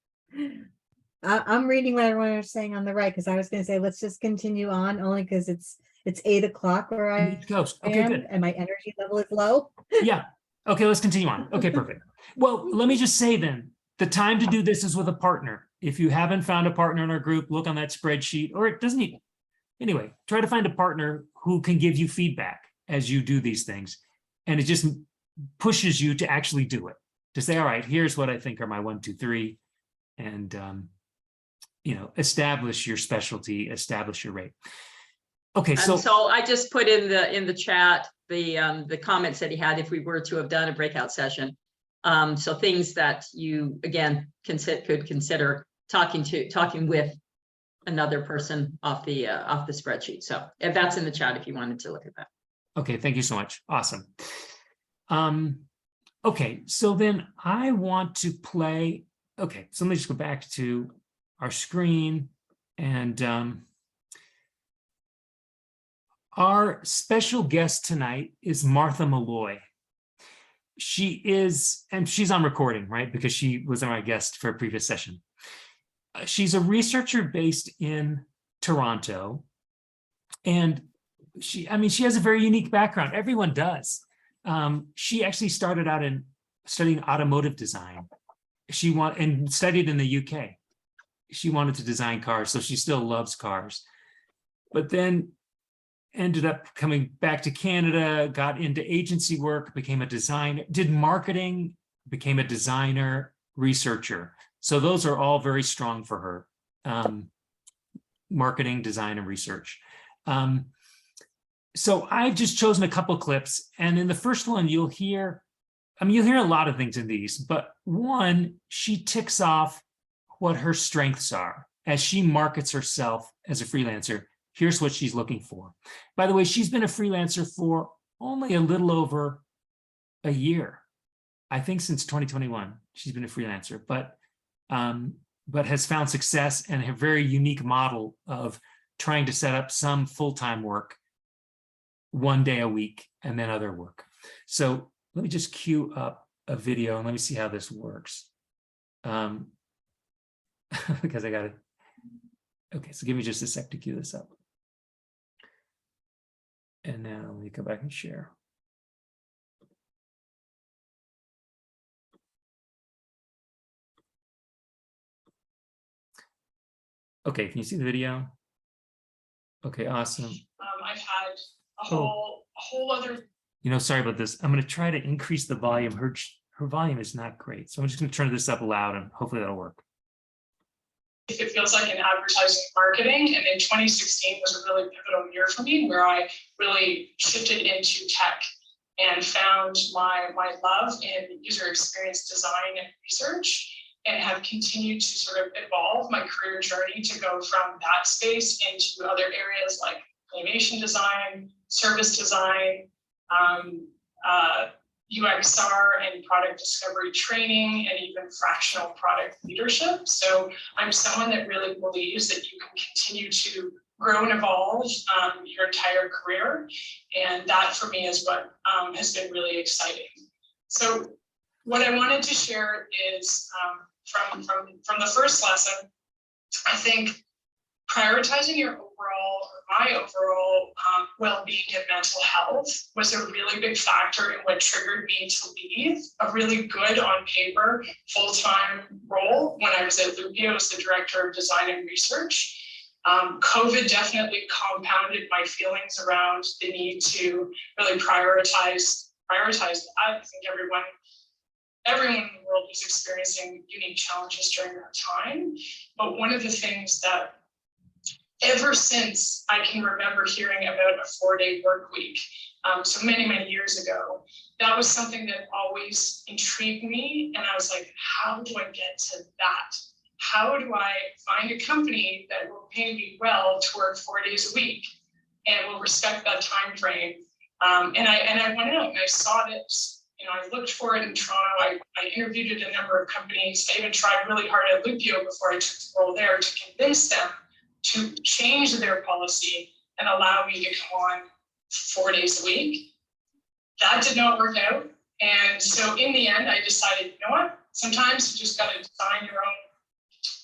I'm reading what everyone was saying on the right, because I was going to say, let's just continue on, only because it's 8 o'clock where I East Coast. Okay, am, good. and my energy level is low. Yeah. Okay, let's continue on. Okay, perfect. Well, let me just say then, the time to do this is with a partner. If you haven't found a partner in our group, look on that spreadsheet, or it doesn't need... Anyway, try to find a partner who can give you feedback as you do these things. And it just pushes you to actually do it, to say, all right, here's what I think are my 1, 2, 3, and establish your specialty, establish your rate. Okay, so I just put in the chat the comments that he had if we were to have done a breakout session. So things that you again could consider talking with another person off the spreadsheet. So if that's in the chat if you wanted to look at that. okay, thank you so much. Awesome. Okay, so then I want to play. Okay, so let me just go back to our screen, and our special guest tonight is Martha Malloy. She's on recording, right? Because she was my guest for a previous session. She's a researcher based in Toronto, and she has a very unique background. Everyone does. She actually started out in studying automotive design. And studied in the UK. She wanted to design cars, so she still loves cars. But then ended up coming back to Canada, got into agency work, became a designer, did marketing, became a designer, researcher. So those are all very strong for her. Marketing, design, and research. So I've just chosen a couple clips, and in the first one, you'll hear, you'll hear a lot of things in these, but one, she ticks off what her strengths are as she markets herself as a freelancer. Here's what she's looking for. By the way, she's been a freelancer for only a little over a year. I think since 2021, she's been a freelancer, but has found success and a very unique model of trying to set up some full-time work one day a week and then other work. So let me just queue up a video and let me see how this works. Because I got it. Okay, so give me just a sec to queue this up. And now let me go back and share. Okay, can you see the video? Okay, awesome. I've had a whole other. Sorry about this. I'm going to try to increase the volume. Her volume is not great, so I'm just going to turn this up loud, and hopefully that'll work. It feels like in advertising and marketing, and in 2016 was a really pivotal year for me, where I really shifted into tech and found my love in user experience design and research, and have continued to sort of evolve my career journey to go from that space into other areas like animation design, service design, UXR and product discovery training, and even fractional product leadership. So I'm someone that really believes that you can continue to grow and evolve your entire career. And that for me is what has been really exciting. So what I wanted to share is from the first lesson, I think prioritizing your my overall well-being and mental health was a really big factor in what triggered me to leave a really good on paper full-time role when I was at Lupio as the director of design and research. COVID definitely compounded my feelings around the need to really prioritize that. I think everyone in the world was experiencing unique challenges during that time. But one of the things that ever since I can remember hearing about a 4-day work week, so many years ago, that was something that always intrigued me. And I was like, how do I get to that? How do I find a company that will pay me well to work 4 days a week and will respect that time frame? And I went out and I saw this. I looked for it in Toronto. I interviewed at a number of companies. I even tried really hard at Lupio before I took the role there to convince them to change their policy and allow me to come on 4 days a week. That did not work out. And so in the end, I decided, you know what? Sometimes you just got to design your own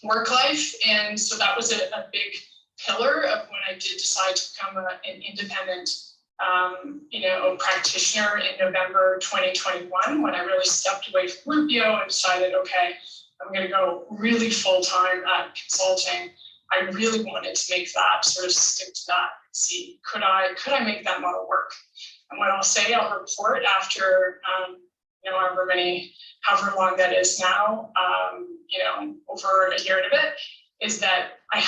work life. And so that was a big pillar of when I did decide to become an independent practitioner in November 2021, when I really stepped away from Lupio and decided, okay, I'm going to go really full-time at consulting. I really wanted to make that, sort of stick to that and see, could I make that model work? And what I'll say, I'll report after, however long that is now, over a year and a bit, is that I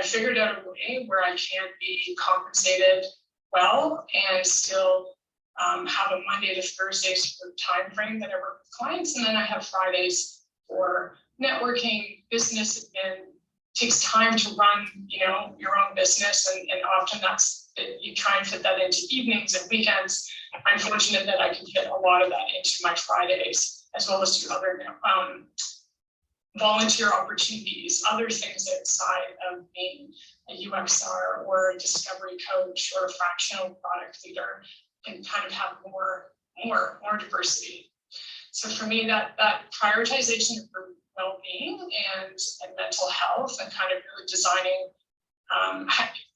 figured out a way where I can be compensated well and still have a Monday to Thursday sort of time frame that I work with clients. And then I have Fridays for networking, business admin. Takes time to run, your own business, and often you try and fit that into evenings and weekends. I'm fortunate that I can fit a lot of that into my Fridays, as well as do other volunteer opportunities, other things outside of being a UXR or a discovery coach or a fractional product leader, and kind of have more diversity. So for me, that prioritization for well-being and mental health, and kind of really designing,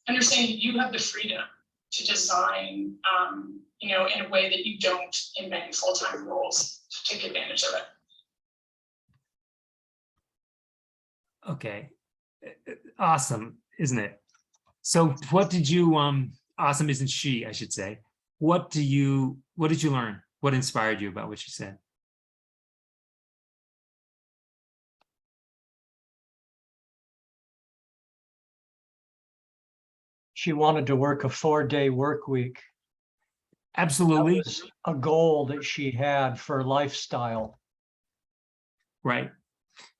understanding you have the freedom to design, in a way that you don't in many full-time roles, to take advantage of it. Okay, awesome, isn't it? So what did you, awesome isn't she, I should say. What did you learn? What inspired you about what she said? she wanted to work a 4-day work week. That Absolutely. was a goal that she had for lifestyle. Right.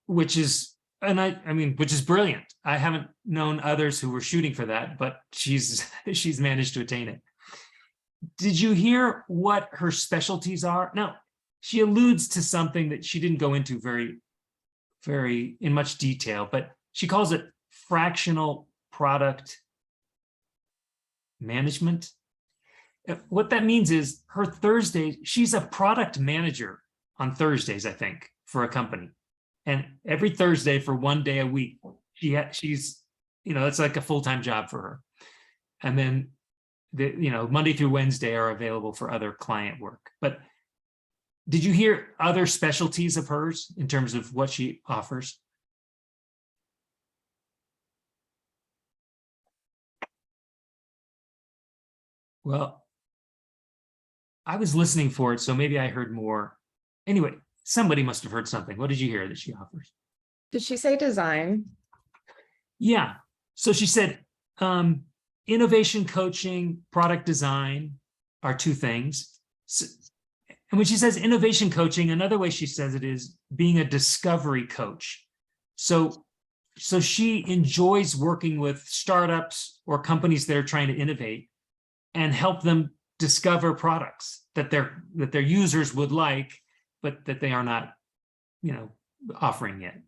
Which is, and I mean, which is brilliant. I haven't known others who were shooting for that, but she's managed to attain it. Did you hear what her specialties are? Now, she alludes to something that she didn't go into very in much detail, but she calls it fractional product management. What that means is her Thursday, she's a product manager on Thursdays, I think, for a company. And every Thursday for 1 day a week, she's, it's like a full-time job for her. And then Monday through Wednesday are available for other client work. But did you hear other specialties of hers in terms of what she offers? Well, I was listening for it, so maybe I heard more. Anyway, somebody must have heard something. What did you hear that she offers? Did she say design? Yeah. So she said, innovation coaching, product design are two things. And when she says innovation coaching, another way she says it is being a discovery coach. So she enjoys working with startups or companies that are trying to innovate and help them discover products that their users would like, but that they are not, offering yet.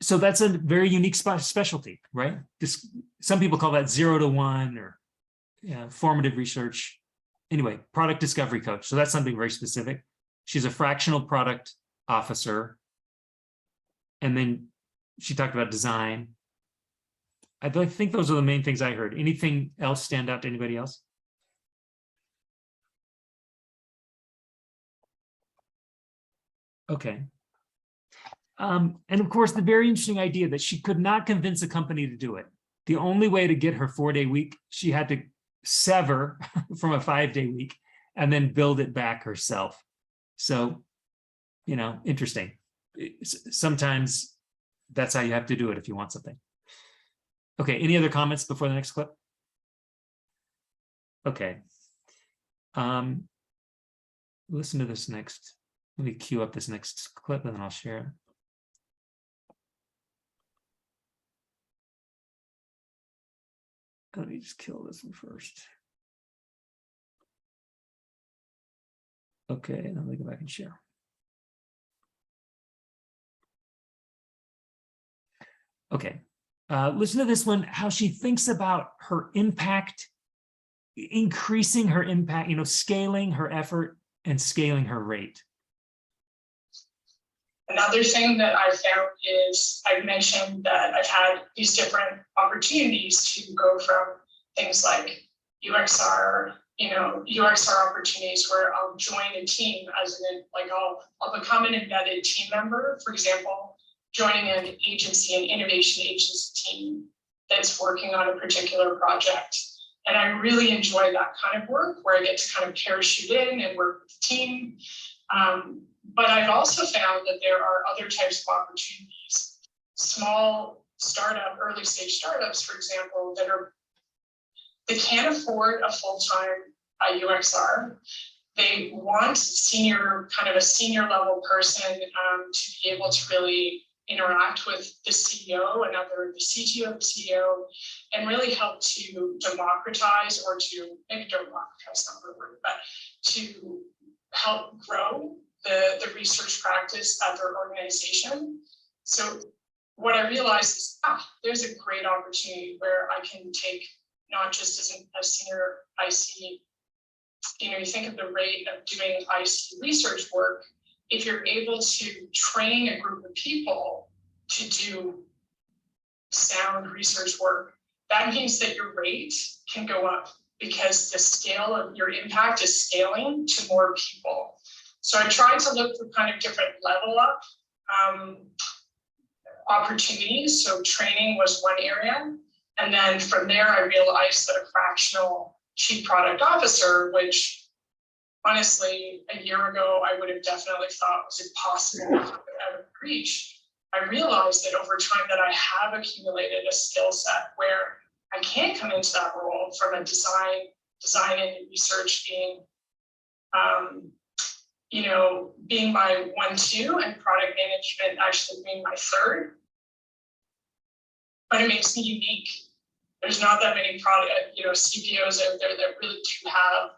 So that's a very unique specialty, right? Some people call that 0 to 1 or formative research. Anyway, product discovery coach. So that's something very specific. She's a fractional product officer. And then she talked about design. I think those are the main things I heard. Anything else stand out to anybody else? Okay. And of course, the very interesting idea that she could not convince a company to do it. The only way to get her 4-day week, she had to sever from a 5-day week and then build it back herself. So, interesting. Sometimes that's how you have to do it if you want something. Okay, any other comments before the next clip? Okay. Listen to this next. Let me queue up this next clip and then I'll share it. Let me just kill this one first. Okay, and let me go back and share. Okay, listen to this one, how she thinks about her impact, increasing her impact, scaling her effort and scaling her rate. Another thing that I found is I've mentioned that I've had these different opportunities to go from things like UXR, UXR opportunities where I'll join a team I'll become an embedded team member, for example, joining an agency, an innovation agency team that's working on a particular project. And I really enjoy that kind of work where I get to kind of parachute in and work with the team. But I've also found that there are other types of opportunities, small startup, early stage startups, for example, they can't afford a full-time UXR. They want a senior level person to be able to really interact with the CEO and the CTO, the CEO, and really help to democratize or to, maybe democratize not the word, but to help grow the research practice at their organization. So what I realized is, there's a great opportunity where I can take, not just as a senior IC, you think of the rate of doing IC research work, if you're able to train a group of people to do sound research work, that means that your rate can go up because the scale of your impact is scaling to more people. So I tried to look for kind of different level up opportunities. So training was one area. And then from there, I realized that a fractional chief product officer, which honestly, a year ago, I would have definitely thought was impossible out of reach. I realized that over time that I have accumulated a skill set where I can't come into that role from a design and research being, you know, being my 1-2 and product management actually being my 3rd. But it makes me unique. There's not that many CPOs out there that really do have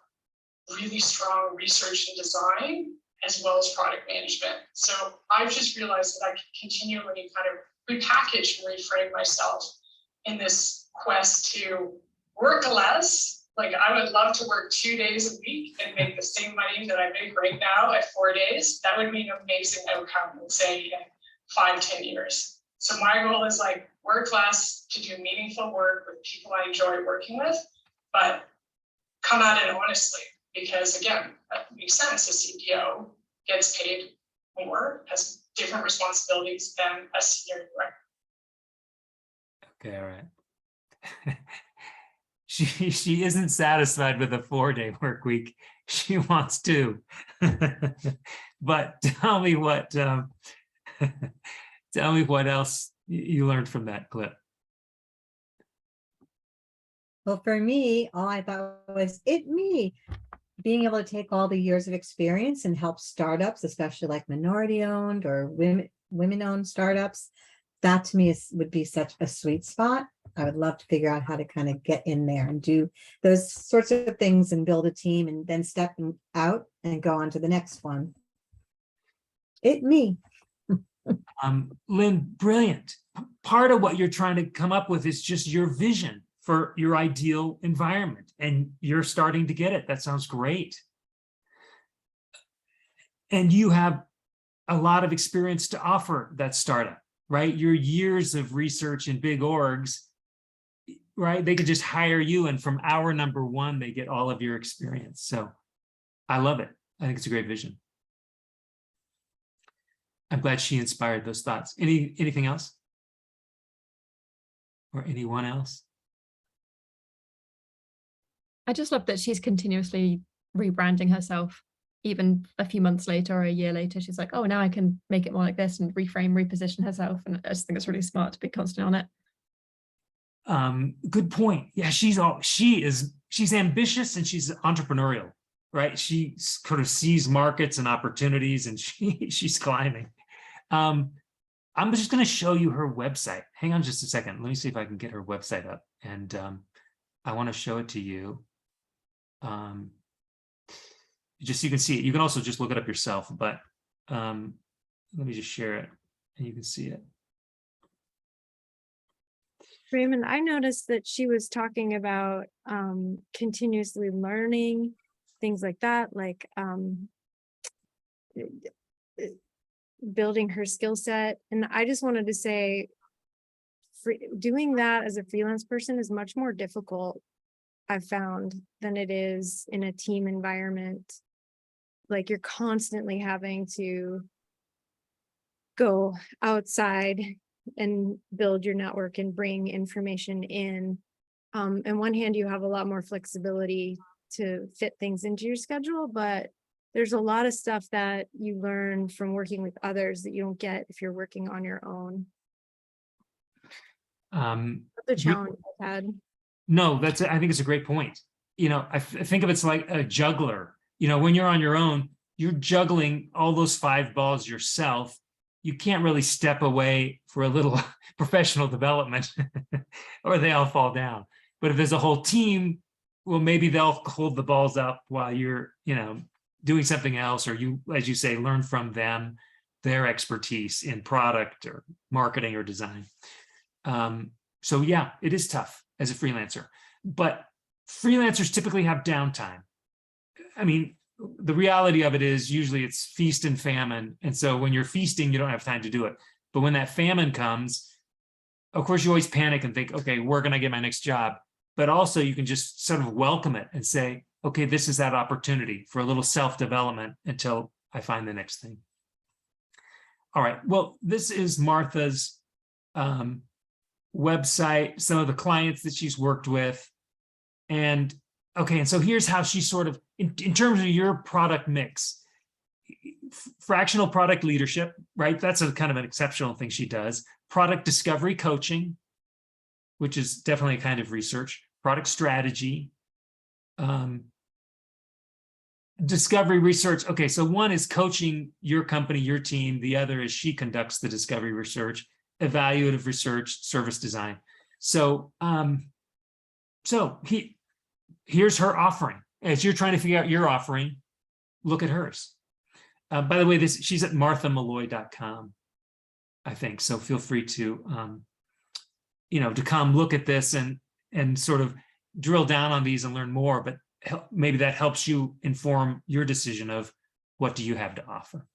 really strong research and design as well as product management. So I've just realized that I can continually kind of repackage and reframe myself in this quest to work less. Like, I would love to work 2 days a week and make the same money that I make right now at 4 days. That would be an amazing outcome, let's say, in 5-10 years. So my goal is like work less to do meaningful work with people I enjoy working with, but come at it honestly, because again, that makes sense. A CPO gets paid more, has different responsibilities than a senior director. Okay, all right. She isn't satisfied with a 4-day work week. She wants 2. But tell me what tell me what else you learned from that clip. Well, for me, all I thought was me being able to take all the years of experience and help startups, especially like minority owned or women owned startups. That to me would be such a sweet spot. I would love to figure out how to kind of get in there and do those sorts of things and build a team and then step out and go on to the next one. Me. Lynn, brilliant. Part of what you're trying to come up with is just your vision for your ideal environment, and you're starting to get it. That sounds great. And you have a lot of experience to offer that startup, right? Your years of research in big orgs, right? They could just hire you, and from hour number 1, they get all of your experience. So I love it. I think it's a great vision. I'm glad she inspired those thoughts. Anything else? Or anyone else? I just love that she's continuously rebranding herself. Even a few months later or a year later, she's like, oh, now I can make it more like this, and reframe, reposition herself. And I just think it's really smart to be constant on it. Good point. Yeah, she's ambitious and she's entrepreneurial, right? She sort of sees markets and opportunities, and she's climbing. I'm just going to show you her website. Hang on just a second. Let me see if I can get her website up, and I want to show it to you. Just so you can see it. You can also just look it up yourself, but let me just share it and you can see it. Raymond, I noticed that she was talking about continuously learning, things like that, like building her skill set. And I just wanted to say, doing that as a freelance person is much more difficult, I've found, than it is in a team environment. Like, you're constantly having to go outside and build your network and bring information in. On one hand, you have a lot more flexibility to fit things into your schedule, but there's a lot of stuff that you learn from working with others that you don't get if you're working on your own. That's a challenge I've had. No, I think it's a great point. You know, I think of it's like a juggler. You know, when you're on your own, you're juggling all those 5 balls yourself. You can't really step away for a little professional development or they all fall down. But if there's a whole team, well, maybe they'll hold the balls up while you're, you know, doing something else, or you, as you say, learn from them, their expertise in product or marketing or design. So yeah, it is tough as a freelancer, but freelancers typically have downtime. I mean, the reality of it is usually it's feast and famine. And so when you're feasting, you don't have time to do it. But when that famine comes, of course, you always panic and think, okay, where can I get my next job? But also you can just sort of welcome it and say, okay, this is that opportunity for a little self-development until I find the next thing. All right, well, this is Martha's website, some of the clients that she's worked with. And okay, and so here's how she sort of, in terms of your product mix, fractional product leadership, right? That's a kind of an exceptional thing she does. Product discovery coaching, which is definitely a kind of research, product strategy, discovery research. Okay, so one is coaching your company, your team. The other is she conducts the discovery research, evaluative research, service design. So, here's her offering. As you're trying to figure out your offering, look at hers. By the way, she's at marthamalloy.com, I think. So feel free to, to come look at this and sort of drill down on these and learn more. But maybe that helps you inform your decision of what do you have to offer.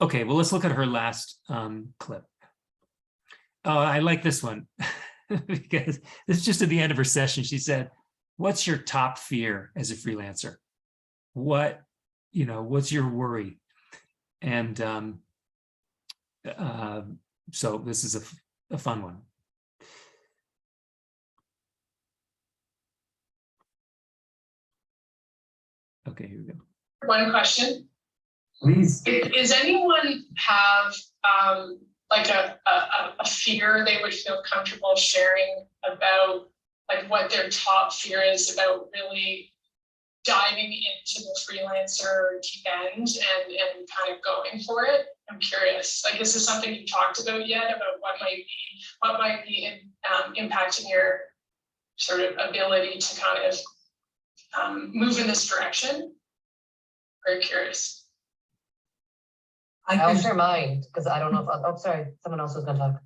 Okay, well, let's look at her last clip. Oh, I like this one because this is just at the end of her session. She said, "What's your top fear as a freelancer? What's your worry?" And so this is a fun one. Okay, here we go. One question. Please. Does anyone have like a fear they would feel comfortable sharing about, like, what their top fear is about really diving into the freelancer deep end and kind of going for it? I'm curious. Like, is this something you've talked about yet, about what might be impacting your sort of ability to kind of move in this direction? Very curious. I'll share mine because I don't know if, oh, sorry, someone else was going to talk.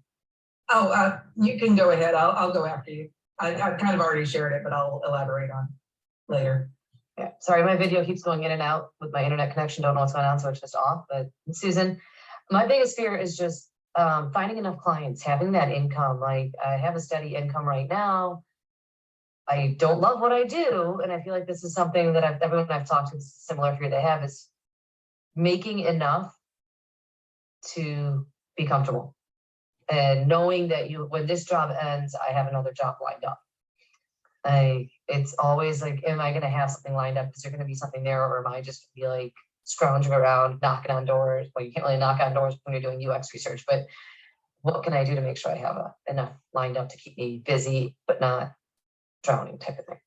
Oh, you can go ahead. I'll go after you. I've kind of already shared it, but I'll elaborate on later. Yeah, sorry, my video keeps going in and out with my internet connection. Don't know what's going on, so it's just off. But Susan, my biggest fear is just finding enough clients, having that income. Like, I have a steady income right now. I don't love what I do, and I feel like this is something that everyone I've talked to is a similar fear they have, is making enough to be comfortable and knowing that when this job ends, I have another job lined up. It's always like, am I going to have something lined up? Is there going to be something there, or am I just going to be like scrounging around, knocking on doors? Well, you can't really knock on doors when you're doing UX research, but what can I do to make sure I have enough lined up to keep me busy, but not drowning, type of thing?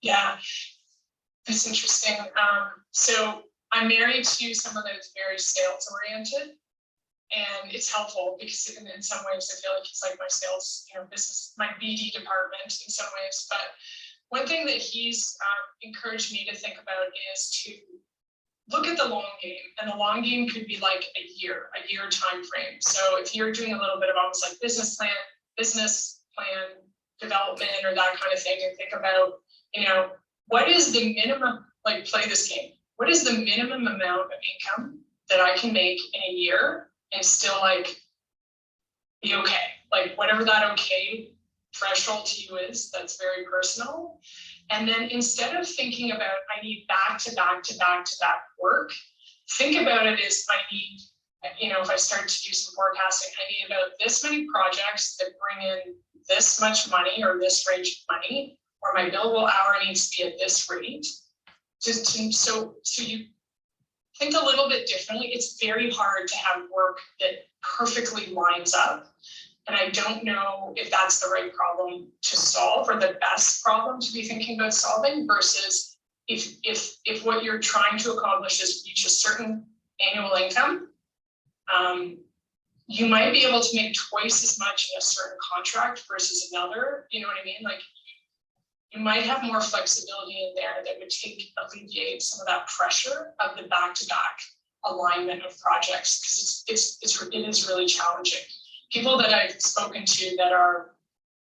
Yeah, that's interesting. So I'm married to someone that is very sales oriented, and it's helpful because in some ways I feel like it's like my sales, business, my BD department in some ways. But one thing that he's encouraged me to think about is to look at the long game, and the long game could be like a year time frame. So if you're doing a little bit of almost like business plan development or that kind of thing, and think about, what is the minimum, like, play this game. What is the minimum amount of income that I can make in a year and still like be okay? Like, whatever that okay threshold to you is, that's very personal. And then instead of thinking about, I need back to back work, think about it as, I need, if I start to do some forecasting, I need about this many projects that bring in this much money or this range of money, or my billable hour needs to be at this rate. So you think a little bit differently. It's very hard to have work that perfectly lines up. And I don't know if that's the right problem to solve, or the best problem to be thinking about solving, versus if what you're trying to accomplish is reach a certain annual income, you might be able to make twice as much in a certain contract versus another. You know what I mean? Like, you might have more flexibility in there that would alleviate some of that pressure of the back-to-back alignment of projects, because it is really challenging. People that I've spoken to that are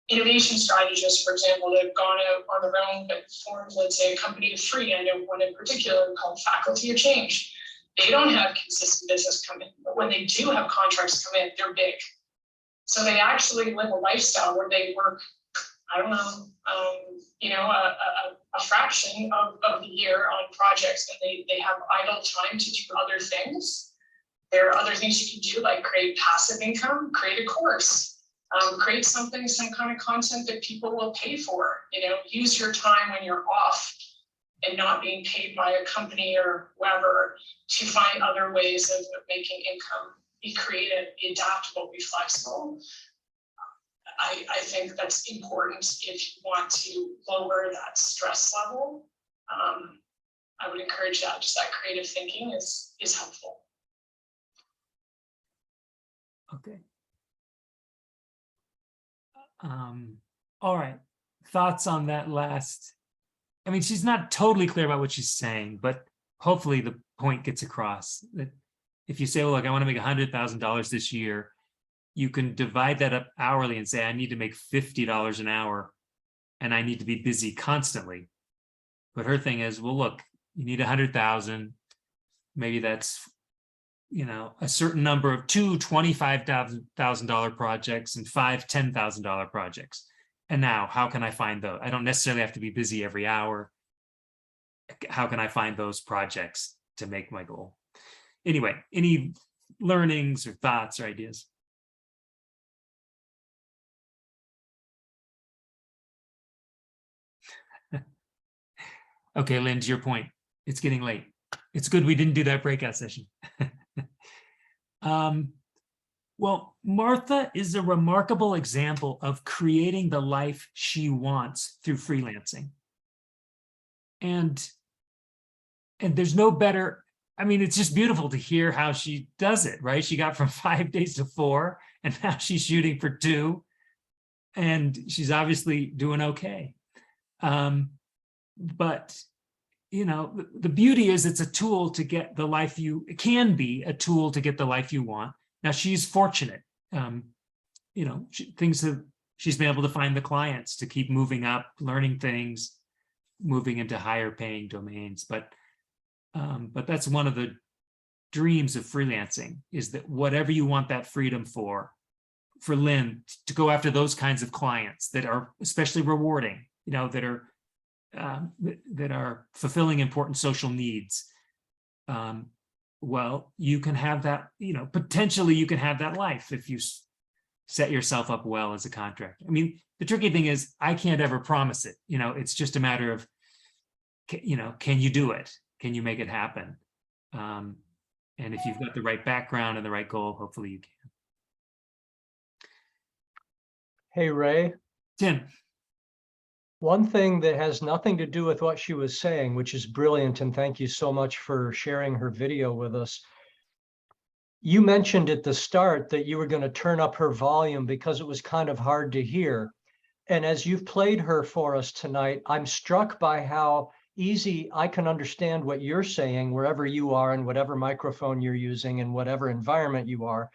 innovation strategists, for example, that have gone out on their own but formed, let's say, a company of three. I know one in particular called Faculty of Change. They don't have consistent business come in, but when they do have contracts come in, they're big. So they actually live a lifestyle where they work, I don't know, a fraction of the year on projects, and they have idle time to do other things. There are other things you can do, like create passive income, create a course, create some kind of content that people will pay for. Use your time when you're off and not being paid by a company or whoever to find other ways of making income be creative, be adaptable, be flexible. I think that's important if you want to lower that stress level. I would encourage that. Just that creative thinking is helpful. Okay. All right. Thoughts on that last? I mean, she's not totally clear about what she's saying, but hopefully the point gets across that if you say, well, look, I want to make $100,000 this year, you can divide that up hourly and say, I need to make $50 an hour and I need to be busy constantly. But her thing is, well, look, you need 100,000. Maybe that's, you know, a certain number of 2 $25,000 projects and 5 $10,000 projects. And now how can I find those? I don't necessarily have to be busy every hour. How can I find those projects to make my goal? Anyway, any learnings or thoughts or ideas? Okay, Lynn, to your point, it's getting late. It's good we didn't do that breakout session. Well, Martha is a remarkable example of creating the life she wants through freelancing. And there's no better, I mean, it's just beautiful to hear how she does it, right? She got from 5 days to 4, and now she's shooting for 2, and she's obviously doing okay. But, you know, the beauty is it's a tool to get the life it can be a tool to get the life you want. Now she's fortunate, you know, she's been able to find the clients to keep moving up, learning things, moving into higher paying domains. But that's one of the dreams of freelancing, is that whatever you want that freedom for Lynn, to go after those kinds of clients that are especially rewarding, you know, that are fulfilling important social needs. Well, you can have that, you know, potentially you can have that life if you set yourself up well as a contractor. I mean, the tricky thing is I can't ever promise it. You know, it's just a matter of, you know, can you do it? Can you make it happen? And if you've got the right background and the right goal, hopefully you can. Hey, Ray. Tim. One thing that has nothing to do with what she was saying, which is brilliant, and thank you so much for sharing her video with us. You mentioned at the start that you were going to turn up her volume because it was kind of hard to hear. And as you've played her for us tonight, I'm struck by how easy I can understand what you're saying wherever you are and whatever microphone you're using and whatever environment you are,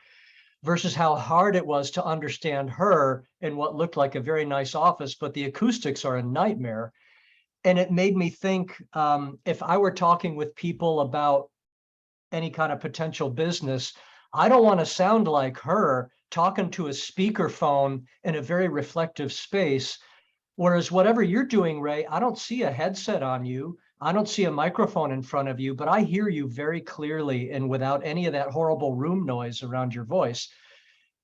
versus how hard it was to understand her in what looked like a very nice office, but the acoustics are a nightmare. And it made me think, if I were talking with people about any kind of potential business, I don't want to sound like her talking to a speakerphone in a very reflective space. Whereas whatever you're doing, Ray, I don't see a headset on you. I don't see a microphone in front of you, but I hear you very clearly and without any of that horrible room noise around your voice.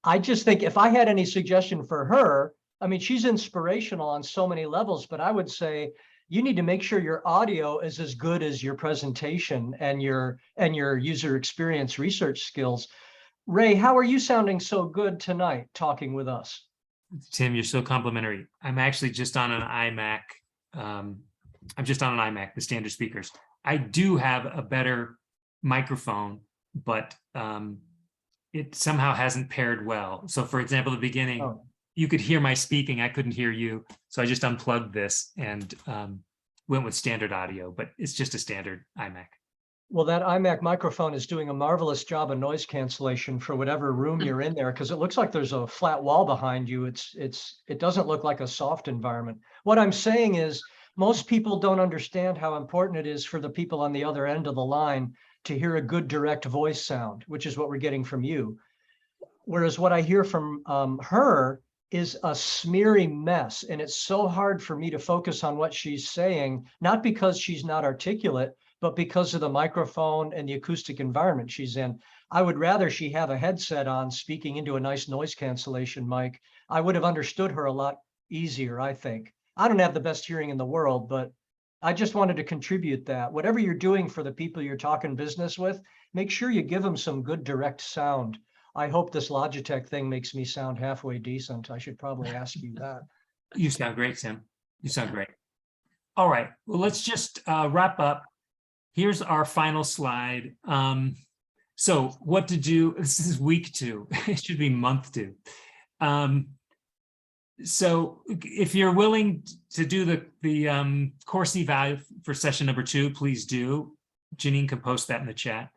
I just think if I had any suggestion for her, I mean, she's inspirational on so many levels, but I would say you need to make sure your audio is as good as your presentation and your user experience research skills. Ray, how are you sounding so good tonight talking with us? Tim, you're so complimentary. I'm actually just on an iMac. I'm just on an iMac, the standard speakers. I do have a better microphone, but it somehow hasn't paired well. So for example, at the beginning, you could hear my speaking, I couldn't hear you. So I just unplugged this and went with standard audio, but it's just a standard iMac. Well, that iMac microphone is doing a marvelous job of noise cancellation for whatever room you're in there, because it looks like there's a flat wall behind you. It doesn't look like a soft environment. What I'm saying is most people don't understand how important it is for the people on the other end of the line to hear a good direct voice sound, which is what we're getting from you. Whereas what I hear from her is a smeary mess. And it's so hard for me to focus on what she's saying, not because she's not articulate, but because of the microphone and the acoustic environment she's in. I would rather she have a headset on speaking into a nice noise cancellation mic. I would have understood her a lot easier, I think. I don't have the best hearing in the world, but I just wanted to contribute that. Whatever you're doing for the people you're talking business with, make sure you give them some good direct sound. I hope this Logitech thing makes me sound halfway decent. I should probably ask you that. You sound great, Tim. You sound great. All right, well, let's just wrap up. Here's our final slide. So what to do, this is week 2, it should be month 2. So if you're willing to do the course eval for session number 2, please do. Janine can post that in the chat.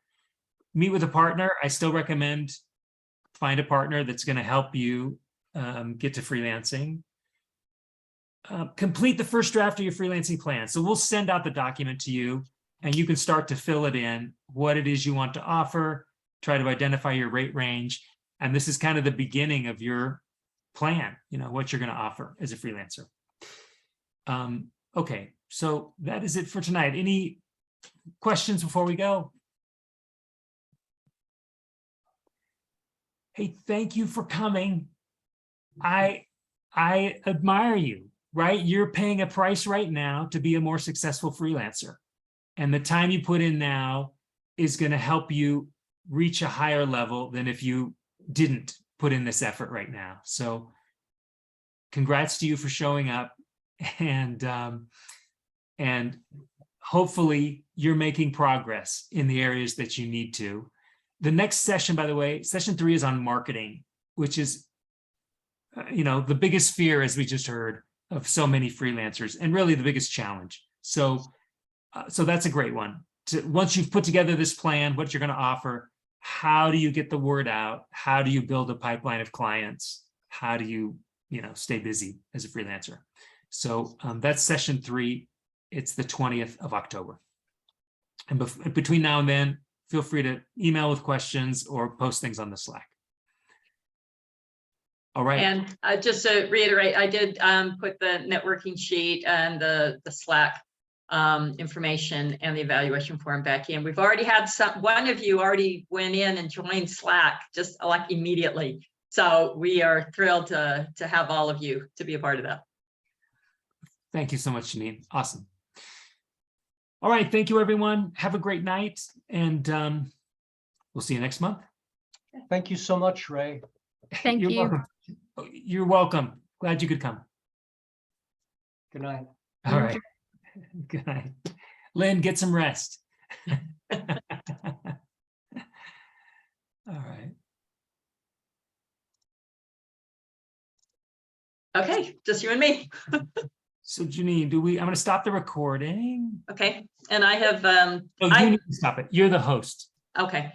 Meet with a partner. I still recommend find a partner that's going to help you get to freelancing. Complete the first draft of your freelancing plan. So we'll send out the document to you and you can start to fill it in, what it is you want to offer, try to identify your rate range. And this is kind of the beginning of your plan, what you're going to offer as a freelancer. Okay, so that is it for tonight. Any questions before we go? Hey, thank you for coming. I admire you, right? You're paying a price right now to be a more successful freelancer. And the time you put in now is going to help you reach a higher level than if you didn't put in this effort right now. So congrats to you for showing up, and hopefully you're making progress in the areas that you need to. The next session, by the way, session 3 is on marketing, which is, the biggest fear, as we just heard, of so many freelancers, and really the biggest challenge. So that's a great one. Once you've put together this plan, what you're going to offer, how do you get the word out? How do you build a pipeline of clients? How do you, stay busy as a freelancer? So that's session 3. It's the 20th of October. And between now and then, feel free to email with questions or post things on the Slack. All right. And just to reiterate, I did put the networking sheet and the Slack information and the evaluation form back in. We've already had one of you already went in and joined Slack just like immediately. So we are thrilled to have all of you to be a part of that. Thank you so much, Janine. Awesome. All right. Thank you, everyone. Have a great night. And we'll see you next month. Thank you so much, Ray. Thank You're you. welcome. You're welcome. Glad you could come. Good night. All right. Good night. Lynn, get some rest. All right. Okay, just you and me. So Janine, I'm going to stop the recording. Okay, and I have Oh, you need to stop it. You're the host. okay.